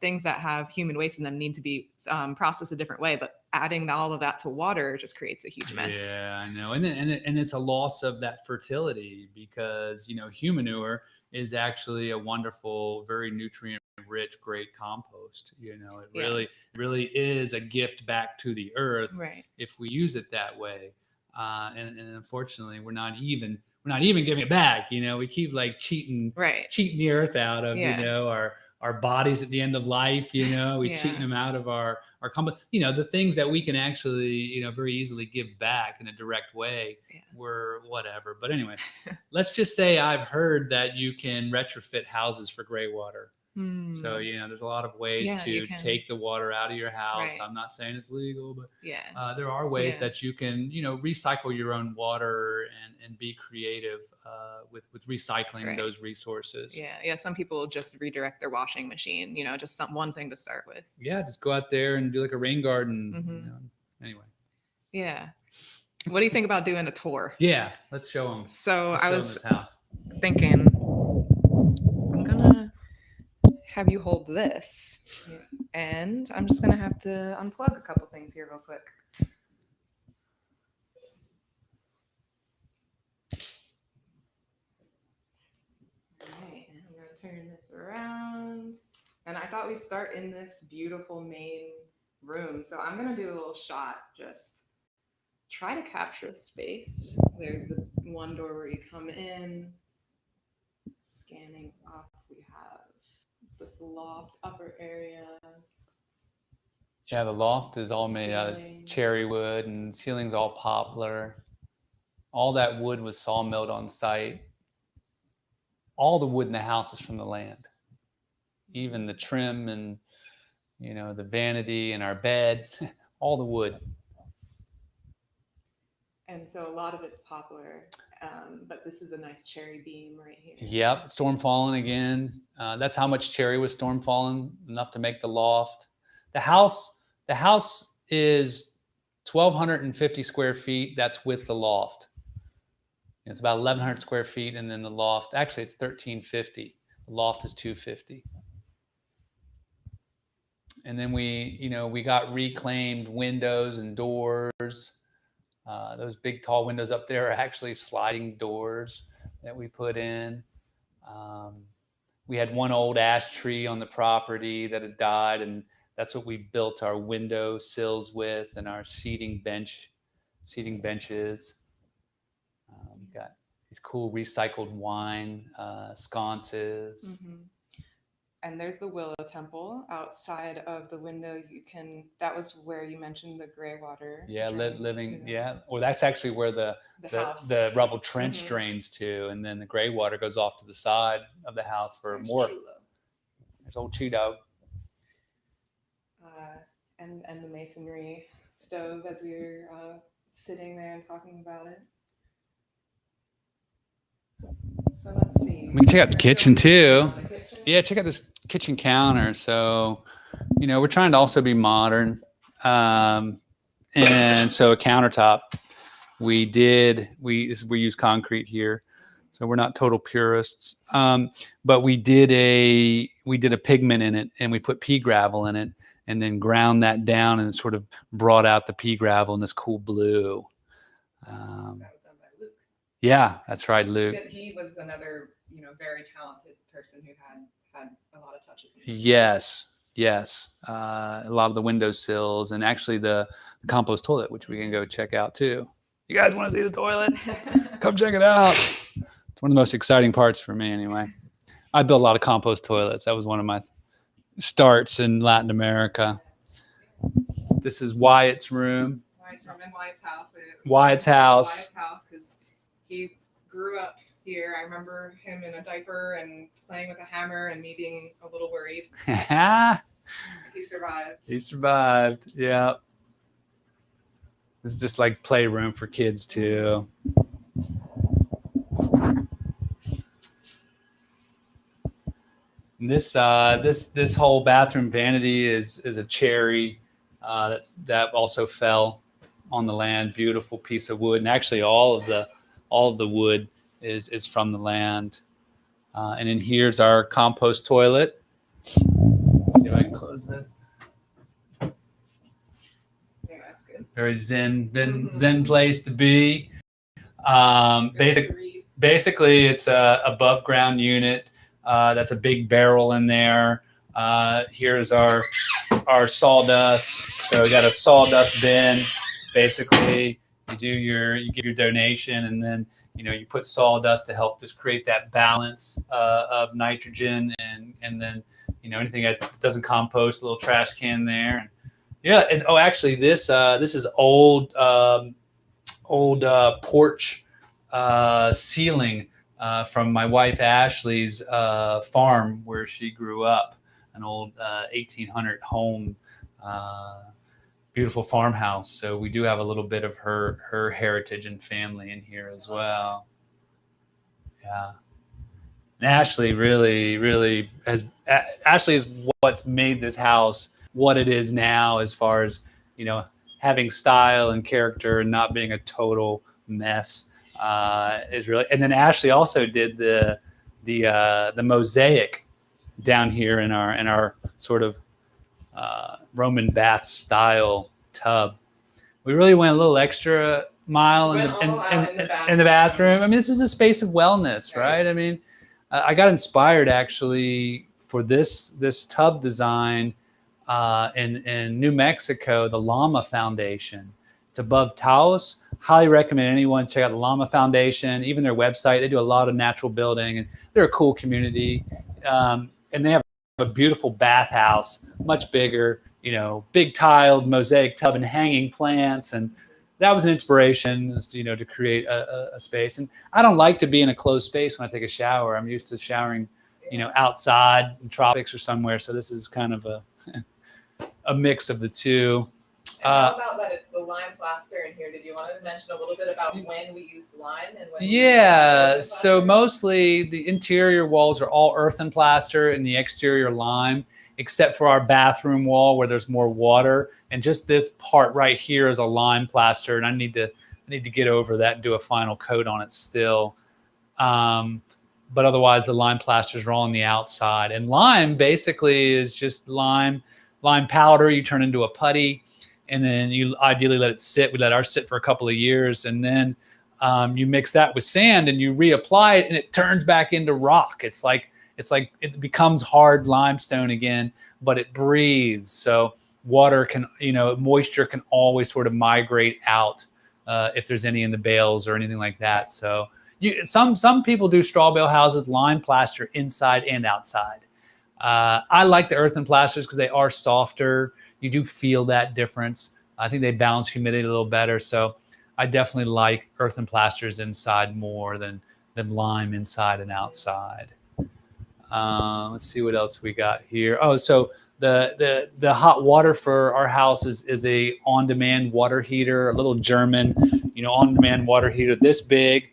things that have human waste in them need to be processed a different way. But adding all of that to water just creates a huge mess. Yeah, I know, and it's a loss of that fertility because human manure is actually a wonderful, very nutrient-rich, great compost. It really is a gift back to the earth if we use it that way. And unfortunately, we're not even giving it back. We keep like cheating the earth out of our bodies at the end of life. We cheating them out of our compost. The things that we can actually very easily give back in a direct way. We're whatever. But anyway, let's just say I've heard that you can retrofit houses for gray water. So there's a lot of ways to take the water out of your house. I'm not saying it's legal, but there are ways that you can recycle your own water and be creative with recycling those resources. Some people just redirect their washing machine, just one thing to start with. Just go out there and do like a rain garden. Anyway. What do you think about doing a tour? Let's show them. So I was thinking I'm gonna have you hold this, and I'm just gonna have to unplug a couple things here real quick. Alright, and I'm gonna turn this around, and I thought we'd start in this beautiful main room. So I'm gonna do a little shot, just try to capture the space. There's the one door where you come in. Scanning up, we have this loft upper area. The loft is all made out of cherry wood, and ceiling's all poplar. All that wood was sawmilled on site. All the wood in the house is from the land. Even the trim and the vanity and our bed, all the wood. And so a lot of it's poplar, but this is a nice cherry beam right here. Yep, storm fallen again. That's how much cherry was storm fallen, enough to make the loft. The house is 1,250 square feet. That's with the loft. It's about 1,100 square feet, and then the loft, actually it's 1,350. The loft is 250. And then we got reclaimed windows and doors. Those big tall windows up there are actually sliding doors that we put in. We had one old ash tree on the property that had died, and that's what we built our window sills with and our seating benches. We've got these cool recycled wine sconces. And there's the Willow Temple outside of the window. That was where you mentioned the greywater. Yeah, living. Yeah, well, that's actually where the rubble trench drains to, and then the greywater goes off to the side of the house for there's more. Chulo. There's old Cheeto. And the masonry stove as we were sitting there and talking about it. So let's see. We can check out the kitchen too. Yeah, check out this kitchen counter. So, we're trying to also be modern. And so a countertop, we use concrete here. So we're not total purists. But we did a pigment in it, and we put pea gravel in it, and then ground that down and sort of brought out the pea gravel in this cool blue. That was done by Luke. Yeah, that's right, Luke. He was another, very talented person who had a lot of touches. Yes. A lot of the windowsills, and actually the compost toilet, which we can go check out too. You guys want to see the toilet? Come check it out. It's one of the most exciting parts for me anyway. I built a lot of compost toilets. That was one of my starts in Latin America. This is Wyatt's room. Wyatt's room in Wyatt's house. Wyatt's house, because he grew up here. I remember him in a diaper and playing with a hammer and me being a little worried. He survived. Yeah. This is just like playroom for kids too. And this whole bathroom vanity is a cherry that also fell on the land. Beautiful piece of wood, and actually all of the wood is from the land. And then here's our compost toilet. Let's see if I can close this. Yeah, that's good. Very zen place to be. Basically, it's a above ground unit. That's a big barrel in there. Here's our sawdust. So we got a sawdust bin. Basically, you give your donation, and then you put sawdust to help just create that balance of nitrogen, and then anything that doesn't compost, a little trash can there. And yeah, and actually this is old porch ceiling from my wife Ashley's farm where she grew up, an old 1800 home, beautiful farmhouse. So we do have a little bit of her heritage and family in here as well. Yeah. And Ashley really Ashley is what's made this house what it is now, as far as having style and character and not being a total mess. Is really, and then Ashley also did the mosaic down here in our sort of Roman bath style tub. We really went a little extra mile in the bathroom. I mean, this is a space of wellness, right? I mean, I got inspired actually for this tub design in New Mexico, the Llama Foundation. It's above Taos. Highly recommend anyone check out the Llama Foundation, even their website. They do a lot of natural building, and they're a cool community. And they have a beautiful bathhouse, much bigger, big tiled mosaic tub and hanging plants. And that was an inspiration, to create a space. And I don't like to be in a closed space when I take a shower. I'm used to showering, outside in tropics or somewhere. So this is kind of a mix of the two. And how about that it's the lime plaster in here? Did you want to mention a little bit about when we used lime and when? Yeah, so mostly the interior walls are all earthen plaster and the exterior lime, except for our bathroom wall where there's more water. And just this part right here is a lime plaster, and I need to get over that and do a final coat on it still. But otherwise, the lime plasters are all on the outside. And lime basically is just lime powder you turn into a putty. And then you ideally let it sit. We let ours sit for a couple of years, and then you mix that with sand and you reapply it, and it turns back into rock. It's like it becomes hard limestone again, but it breathes. So water can, moisture can always sort of migrate out if there's any in the bales or anything like that. So some people do straw bale houses, lime plaster inside and outside. I like the earthen plasters because they are softer. You do feel that difference. I think they balance humidity a little better. So I definitely like earthen plasters inside more than lime inside and outside. Let's see what else we got here. Oh, so the hot water for our house is a on-demand water heater, a little German, on-demand water heater this big.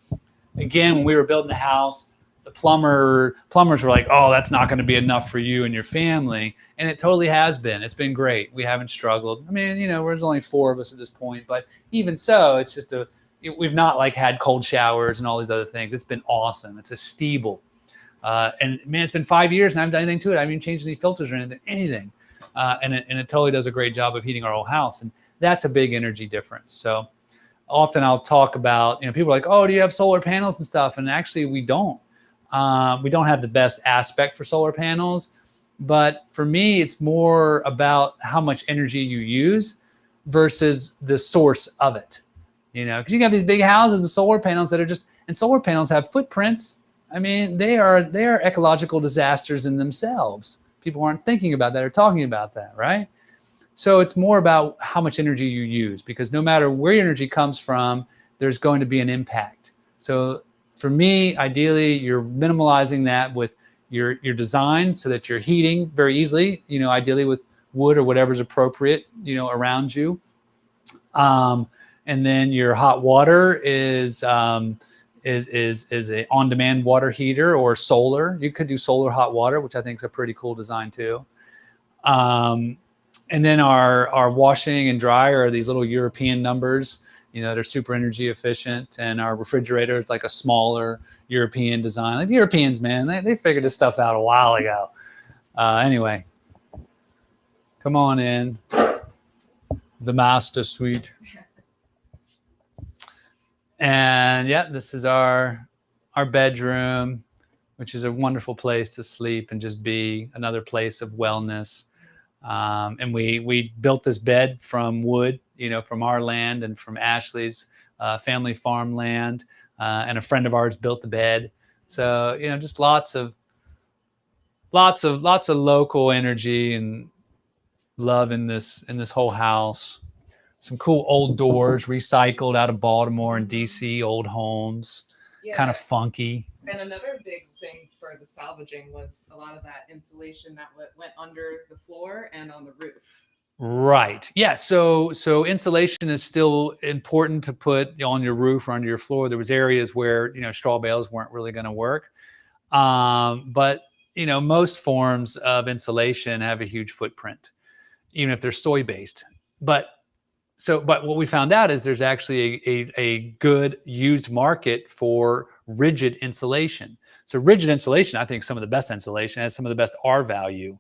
Again, when we were building the house, the plumbers were like, "Oh, that's not going to be enough for you and your family," and it totally has been. It's been great. We haven't struggled. I mean, there's only 4 of us at this point, but even so, it's just we've not like had cold showers and all these other things. It's been awesome. It's a Strawbale. And man, it's been 5 years and I haven't done anything to it. I haven't even changed any filters or anything. And it totally does a great job of heating our whole house. And that's a big energy difference. So often I'll talk about, people are like, "Oh, do you have solar panels and stuff?" And actually we don't. We don't have the best aspect for solar panels. But for me, it's more about how much energy you use versus the source of it. Because you can have these big houses with solar panels that are and solar panels have footprints. I mean, they are ecological disasters in themselves. People aren't thinking about that or talking about that, right? So it's more about how much energy you use, because no matter where your energy comes from, there's going to be an impact. So for me, ideally, you're minimalizing that with your design so that you're heating very easily, ideally with wood or whatever's appropriate, around you. And then your hot water is a on-demand water heater or solar. You could do solar hot water, which I think is a pretty cool design too. And then our washing and dryer are these little European numbers, they're super energy efficient. And our refrigerator is like a smaller European design. Like the Europeans, man, they figured this stuff out a while ago. Anyway, come on in. The master suite. And yeah, this is our bedroom, which is a wonderful place to sleep and just be another place of wellness. And we built this bed from wood, from our land and from Ashley's family farmland. And a friend of ours built the bed. So, just lots of local energy and love in this whole house. Some cool old doors recycled out of Baltimore and DC, old homes, kind of funky. And another big thing for the salvaging was a lot of that insulation that went under the floor and on the roof. Right. Yeah. So insulation is still important to put on your roof or under your floor. There was areas where, straw bales weren't really going to work. But, most forms of insulation have a huge footprint, even if they're soy-based. But what we found out is there's actually a good used market for rigid insulation. So rigid insulation, I think some of the best insulation, has some of the best R value.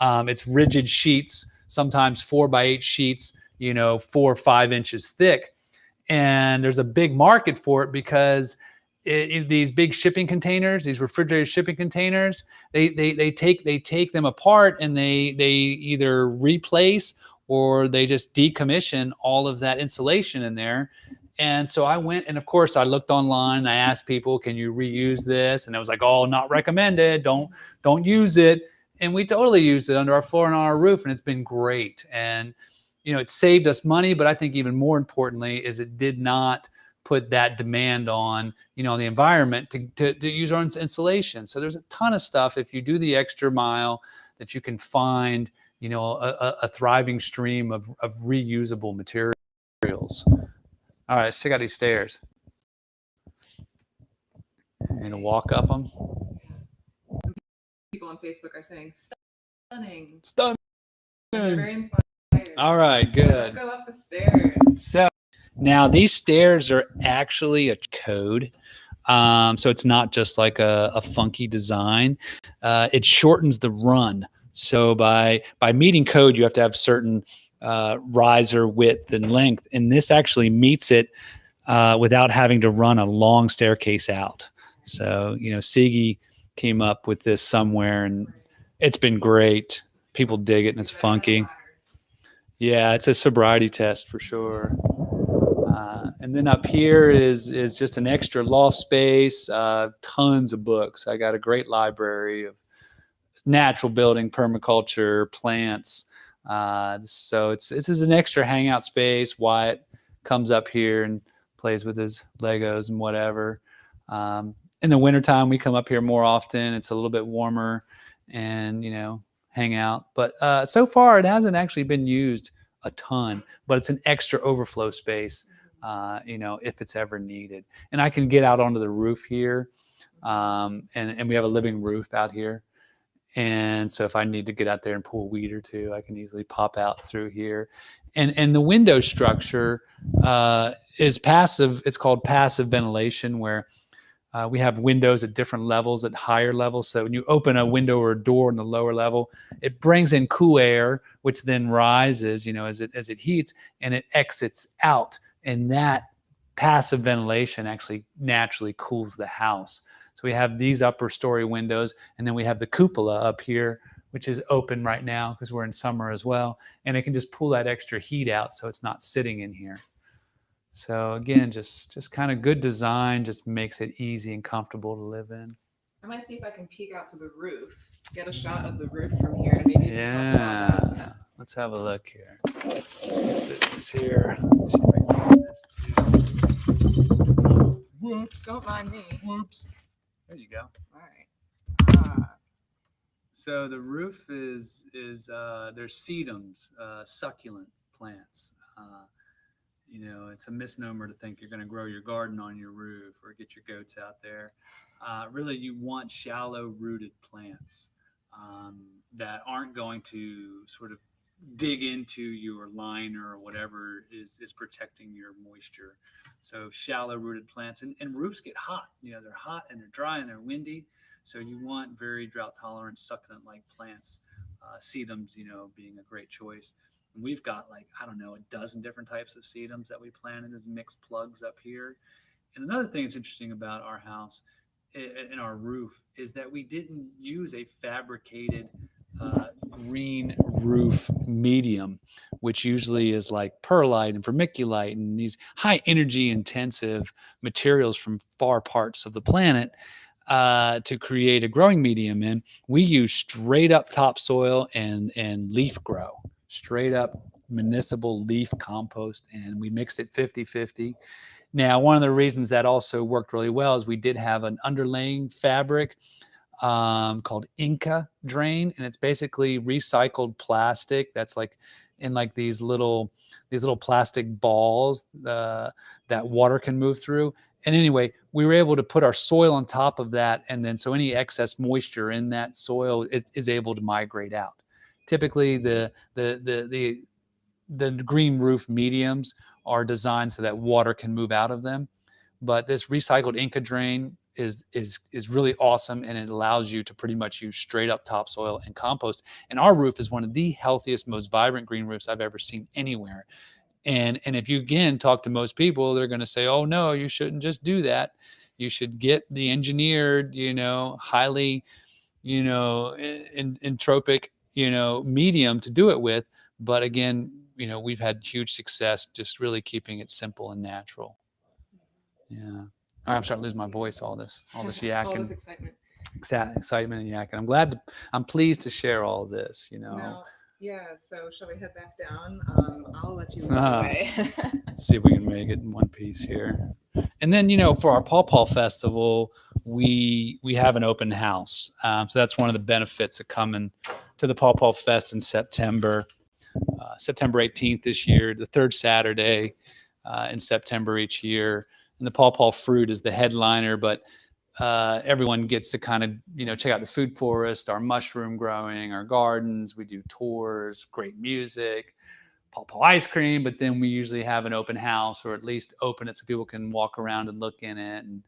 It's rigid sheets, sometimes 4x8 sheets, 4 or 5 inches thick. And there's a big market for it because these big shipping containers, these refrigerated shipping containers, they take them apart and they either replace or they just decommission all of that insulation in there. And so I went, and of course I looked online and I asked people, "Can you reuse this?" And it was like, "Oh, not recommended. Don't use it." And we totally used it under our floor and on our roof, and it's been great. And it saved us money, but I think even more importantly is it did not put that demand on the environment to use our insulation. So there's a ton of stuff, if you do the extra mile, that you can find a thriving stream of reusable materials. All right, let's check out these stairs. And walk up them. People on Facebook are saying stunning. Stunning. They're very inspired. All right, good. Let's go up the stairs. So now these stairs are actually a code. So it's not just like a funky design. It shortens the run. So by meeting code, you have to have certain riser width and length, and this actually meets it without having to run a long staircase out. So Sigi came up with this somewhere, and it's been great. People dig it, and it's funky. Yeah, it's a sobriety test for sure. And then up here is just an extra loft space, tons of books. I got a great library of natural building, permaculture, plants. So this is an extra hangout space. Wyatt comes up here and plays with his Legos and whatever. In the wintertime, we come up here more often. It's a little bit warmer and, hang out. But so far, it hasn't actually been used a ton, but it's an extra overflow space, if it's ever needed. And I can get out onto the roof here, and we have a living roof out here. And so if I need to get out there and pull a weed or two, I can easily pop out through here. And the window structure is passive. It's called passive ventilation, where we have windows at different levels, at higher levels. So when you open a window or a door in the lower level, it brings in cool air, which then rises, as it heats, and it exits out. And that passive ventilation actually naturally cools the house. So we have these upper story windows, and then we have the cupola up here, which is open right now because we're in summer as well. And it can just pull that extra heat out so it's not sitting in here. So again, just kind of good design, just makes it easy and comfortable to live in. I might see if I can peek out to the roof, get a shot of the roof from here, and maybe yeah. Let's have a look here. This is here. Let's see if I can do this too. Whoops! Don't mind me. Whoops. There you go. All right. So the roof is there's sedums, succulent plants. It's a misnomer to think you're going to grow your garden on your roof or get your goats out there. Really, you want shallow rooted plants that aren't going to sort of dig into your liner or whatever is protecting your moisture. So shallow rooted plants, and roofs get hot. They're hot and they're dry and they're windy. So you want very drought tolerant, succulent like plants, sedums, being a great choice. And we've got a dozen different types of sedums that we planted as mixed plugs up here. And another thing that's interesting about our house and our roof is that we didn't use a fabricated green roof medium, which usually is like perlite and vermiculite and these high energy intensive materials from far parts of the planet to create a growing medium in. We use straight up topsoil and leaf grow, straight up municipal leaf compost, and we mixed it 50-50. Now, one of the reasons that also worked really well is we did have an underlaying fabric called Inca drain, and it's basically recycled plastic that's in these little plastic balls that water can move through. And anyway, we were able to put our soil on top of that, and then so any excess moisture in that soil is able to migrate out. Typically, the green roof mediums are designed so that water can move out of them, but this recycled Inca drain is really awesome, and it allows you to pretty much use straight up topsoil and compost. And our roof is one of the healthiest, most vibrant green roofs I've ever seen anywhere. And if you again talk to most people, they're going to say, "Oh no, you shouldn't just do that. You should get the engineered, highly, entropic, medium to do it with." But again, we've had huge success just really keeping it simple and natural. Yeah. All right, I'm starting to lose my voice. All this yakking. All this excitement. Excitement and yakking. I'm pleased to share all this. Now, yeah. So shall we head back down? I'll let you lead the way. Let's see if we can make it in one piece here. And then, for our Pawpaw Festival, we have an open house. So that's one of the benefits of coming to the Pawpaw Fest in September. September 18th this year, the third Saturday in September each year. And the pawpaw fruit is the headliner, but everyone gets to kind of, check out the food forest, our mushroom growing, our gardens. We do tours, great music, pawpaw ice cream, but then we usually have an open house, or at least open it so people can walk around and look in it. And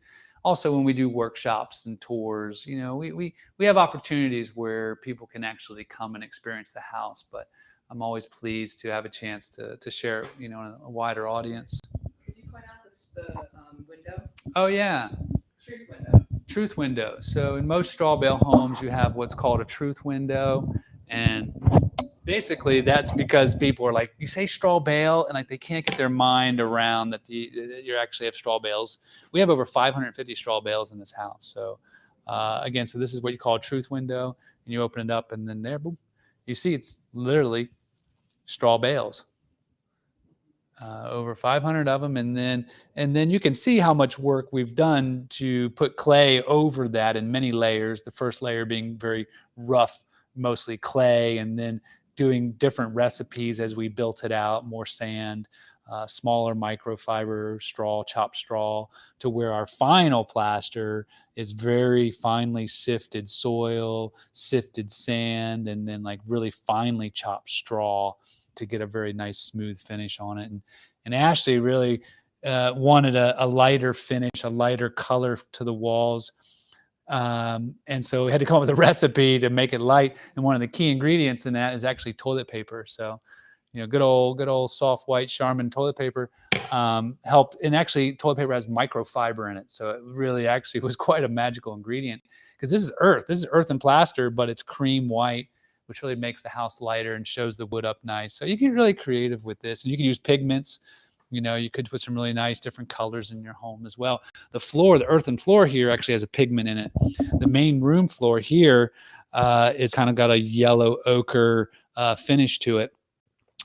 also when we do workshops and tours, we have opportunities where people can actually come and experience the house. But I'm always pleased to have a chance to share, in a wider audience. Could you point out the window? Oh yeah. Truth window. Truth window. So in most Strawbale homes, you have what's called a truth window, and basically that's because people are like, you say Strawbale, and they can't get their mind around that you actually have Strawbales. We have over 550 Strawbales in this house. So again, so this is what you call a truth window. and you open it up, and then there, boom, you see it's literally straw bales. Over 500 of them, and then you can see how much work we've done to put clay over that in many layers. The first layer being very rough, mostly clay, and then doing different recipes as we built it out, more sand, smaller microfiber straw, chopped straw, to where our final plaster is very finely sifted soil, sifted sand, and then like really finely chopped straw to get a very nice smooth finish on it. And Ashley really wanted a lighter finish, a lighter color to the walls. And so we had to come up with a recipe to make it light. And one of the key ingredients in that is actually toilet paper. So, good old soft white Charmin toilet paper helped. And actually toilet paper has microfiber in it. So it really actually was quite a magical ingredient, because this is earthen plaster, but it's cream white, which really makes the house lighter and shows the wood up nice. So you can get really creative with this, and you can use pigments. You could put some really nice different colors in your home as well. The floor, the earthen floor here actually has a pigment in it. The main room floor here is kind of got a yellow ochre finish to it,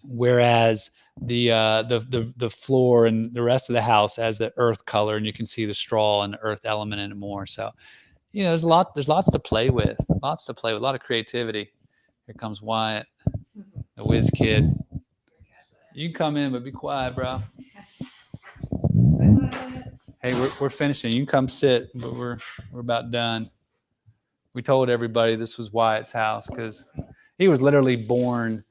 whereas the floor and the rest of the house has the earth color, and you can see the straw and the earth element in it more. So, there's lots to play with, a lot of creativity. Here comes Wyatt, the whiz kid. You can come in, but be quiet, bro. Hey, we're finishing. You can come sit, but we're about done. We told everybody this was Wyatt's house because he was literally born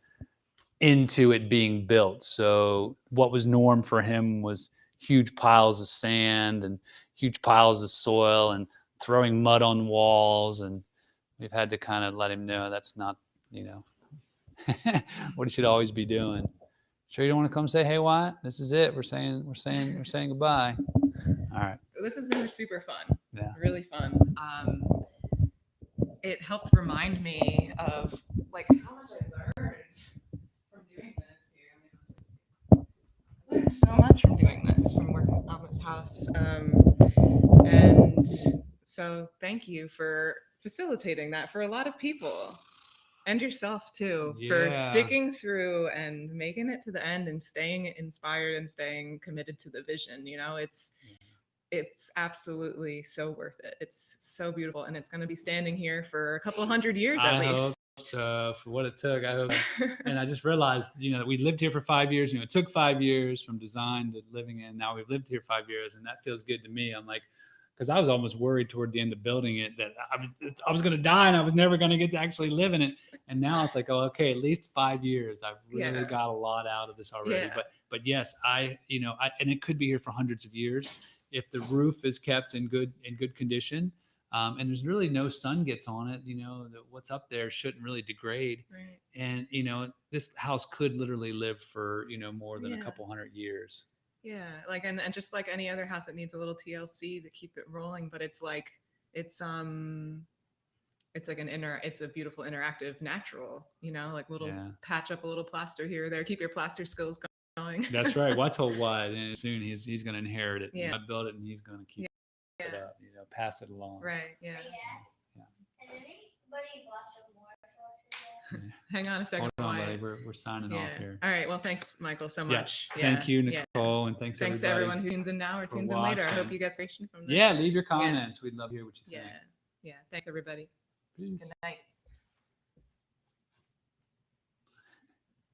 into it being built. So what was norm for him was huge piles of sand and huge piles of soil and throwing mud on walls. And we've had to kind of let him know that's not, what he should always be doing. Sure you don't want to come say, hey, Wyatt, this is it. We're saying goodbye. All right. This has been super fun. Yeah. Really fun. It helped remind me of like how much I learned from doing this here. I learned so much from doing this, from working on this house. And so thank you for facilitating that for a lot of people. And yourself too, for sticking through and making it to the end and staying inspired and staying committed to the vision. It's absolutely so worth it. It's so beautiful, and it's going to be standing here for a couple of 100 years at least. Hope so, for what it took, I hope. And I just realized, that we lived here for 5 years. It took 5 years from design to living in. Now we've lived here 5 years, and that feels good to me. I'm like, because I was almost worried toward the end of building it that I was going to die and I was never going to get to actually live in it. And now it's like, oh, okay, at least 5 years. I've really got a lot out of this already. Yeah. But yes, and it could be here for hundreds of years if the roof is kept in good condition. And there's really no sun gets on it. What's up there shouldn't really degrade. Right. And this house could literally live for more than a couple hundred years. Yeah, and just like any other house, it needs a little TLC to keep it rolling. But it's like it's a beautiful interactive natural, like little patch up a little plaster here or there, keep your plaster skills going. That's right. Well, I told Wyatt, and soon he's going to inherit it. Yeah. I built it, and he's going to keep it up, pass it along. Right. Yeah. Has anybody bought some more? Hang on a second. Hold on, buddy. We're signing off here. All right. Well, thanks, Michael, so much. Yeah. Thank you, Nicole, and thanks to everyone who tunes in now or tunes in later. I hope you get inspiration from this. Yeah, leave your comments. We'd love to hear what you think. Yeah. Thanks, everybody. Peace. Good night.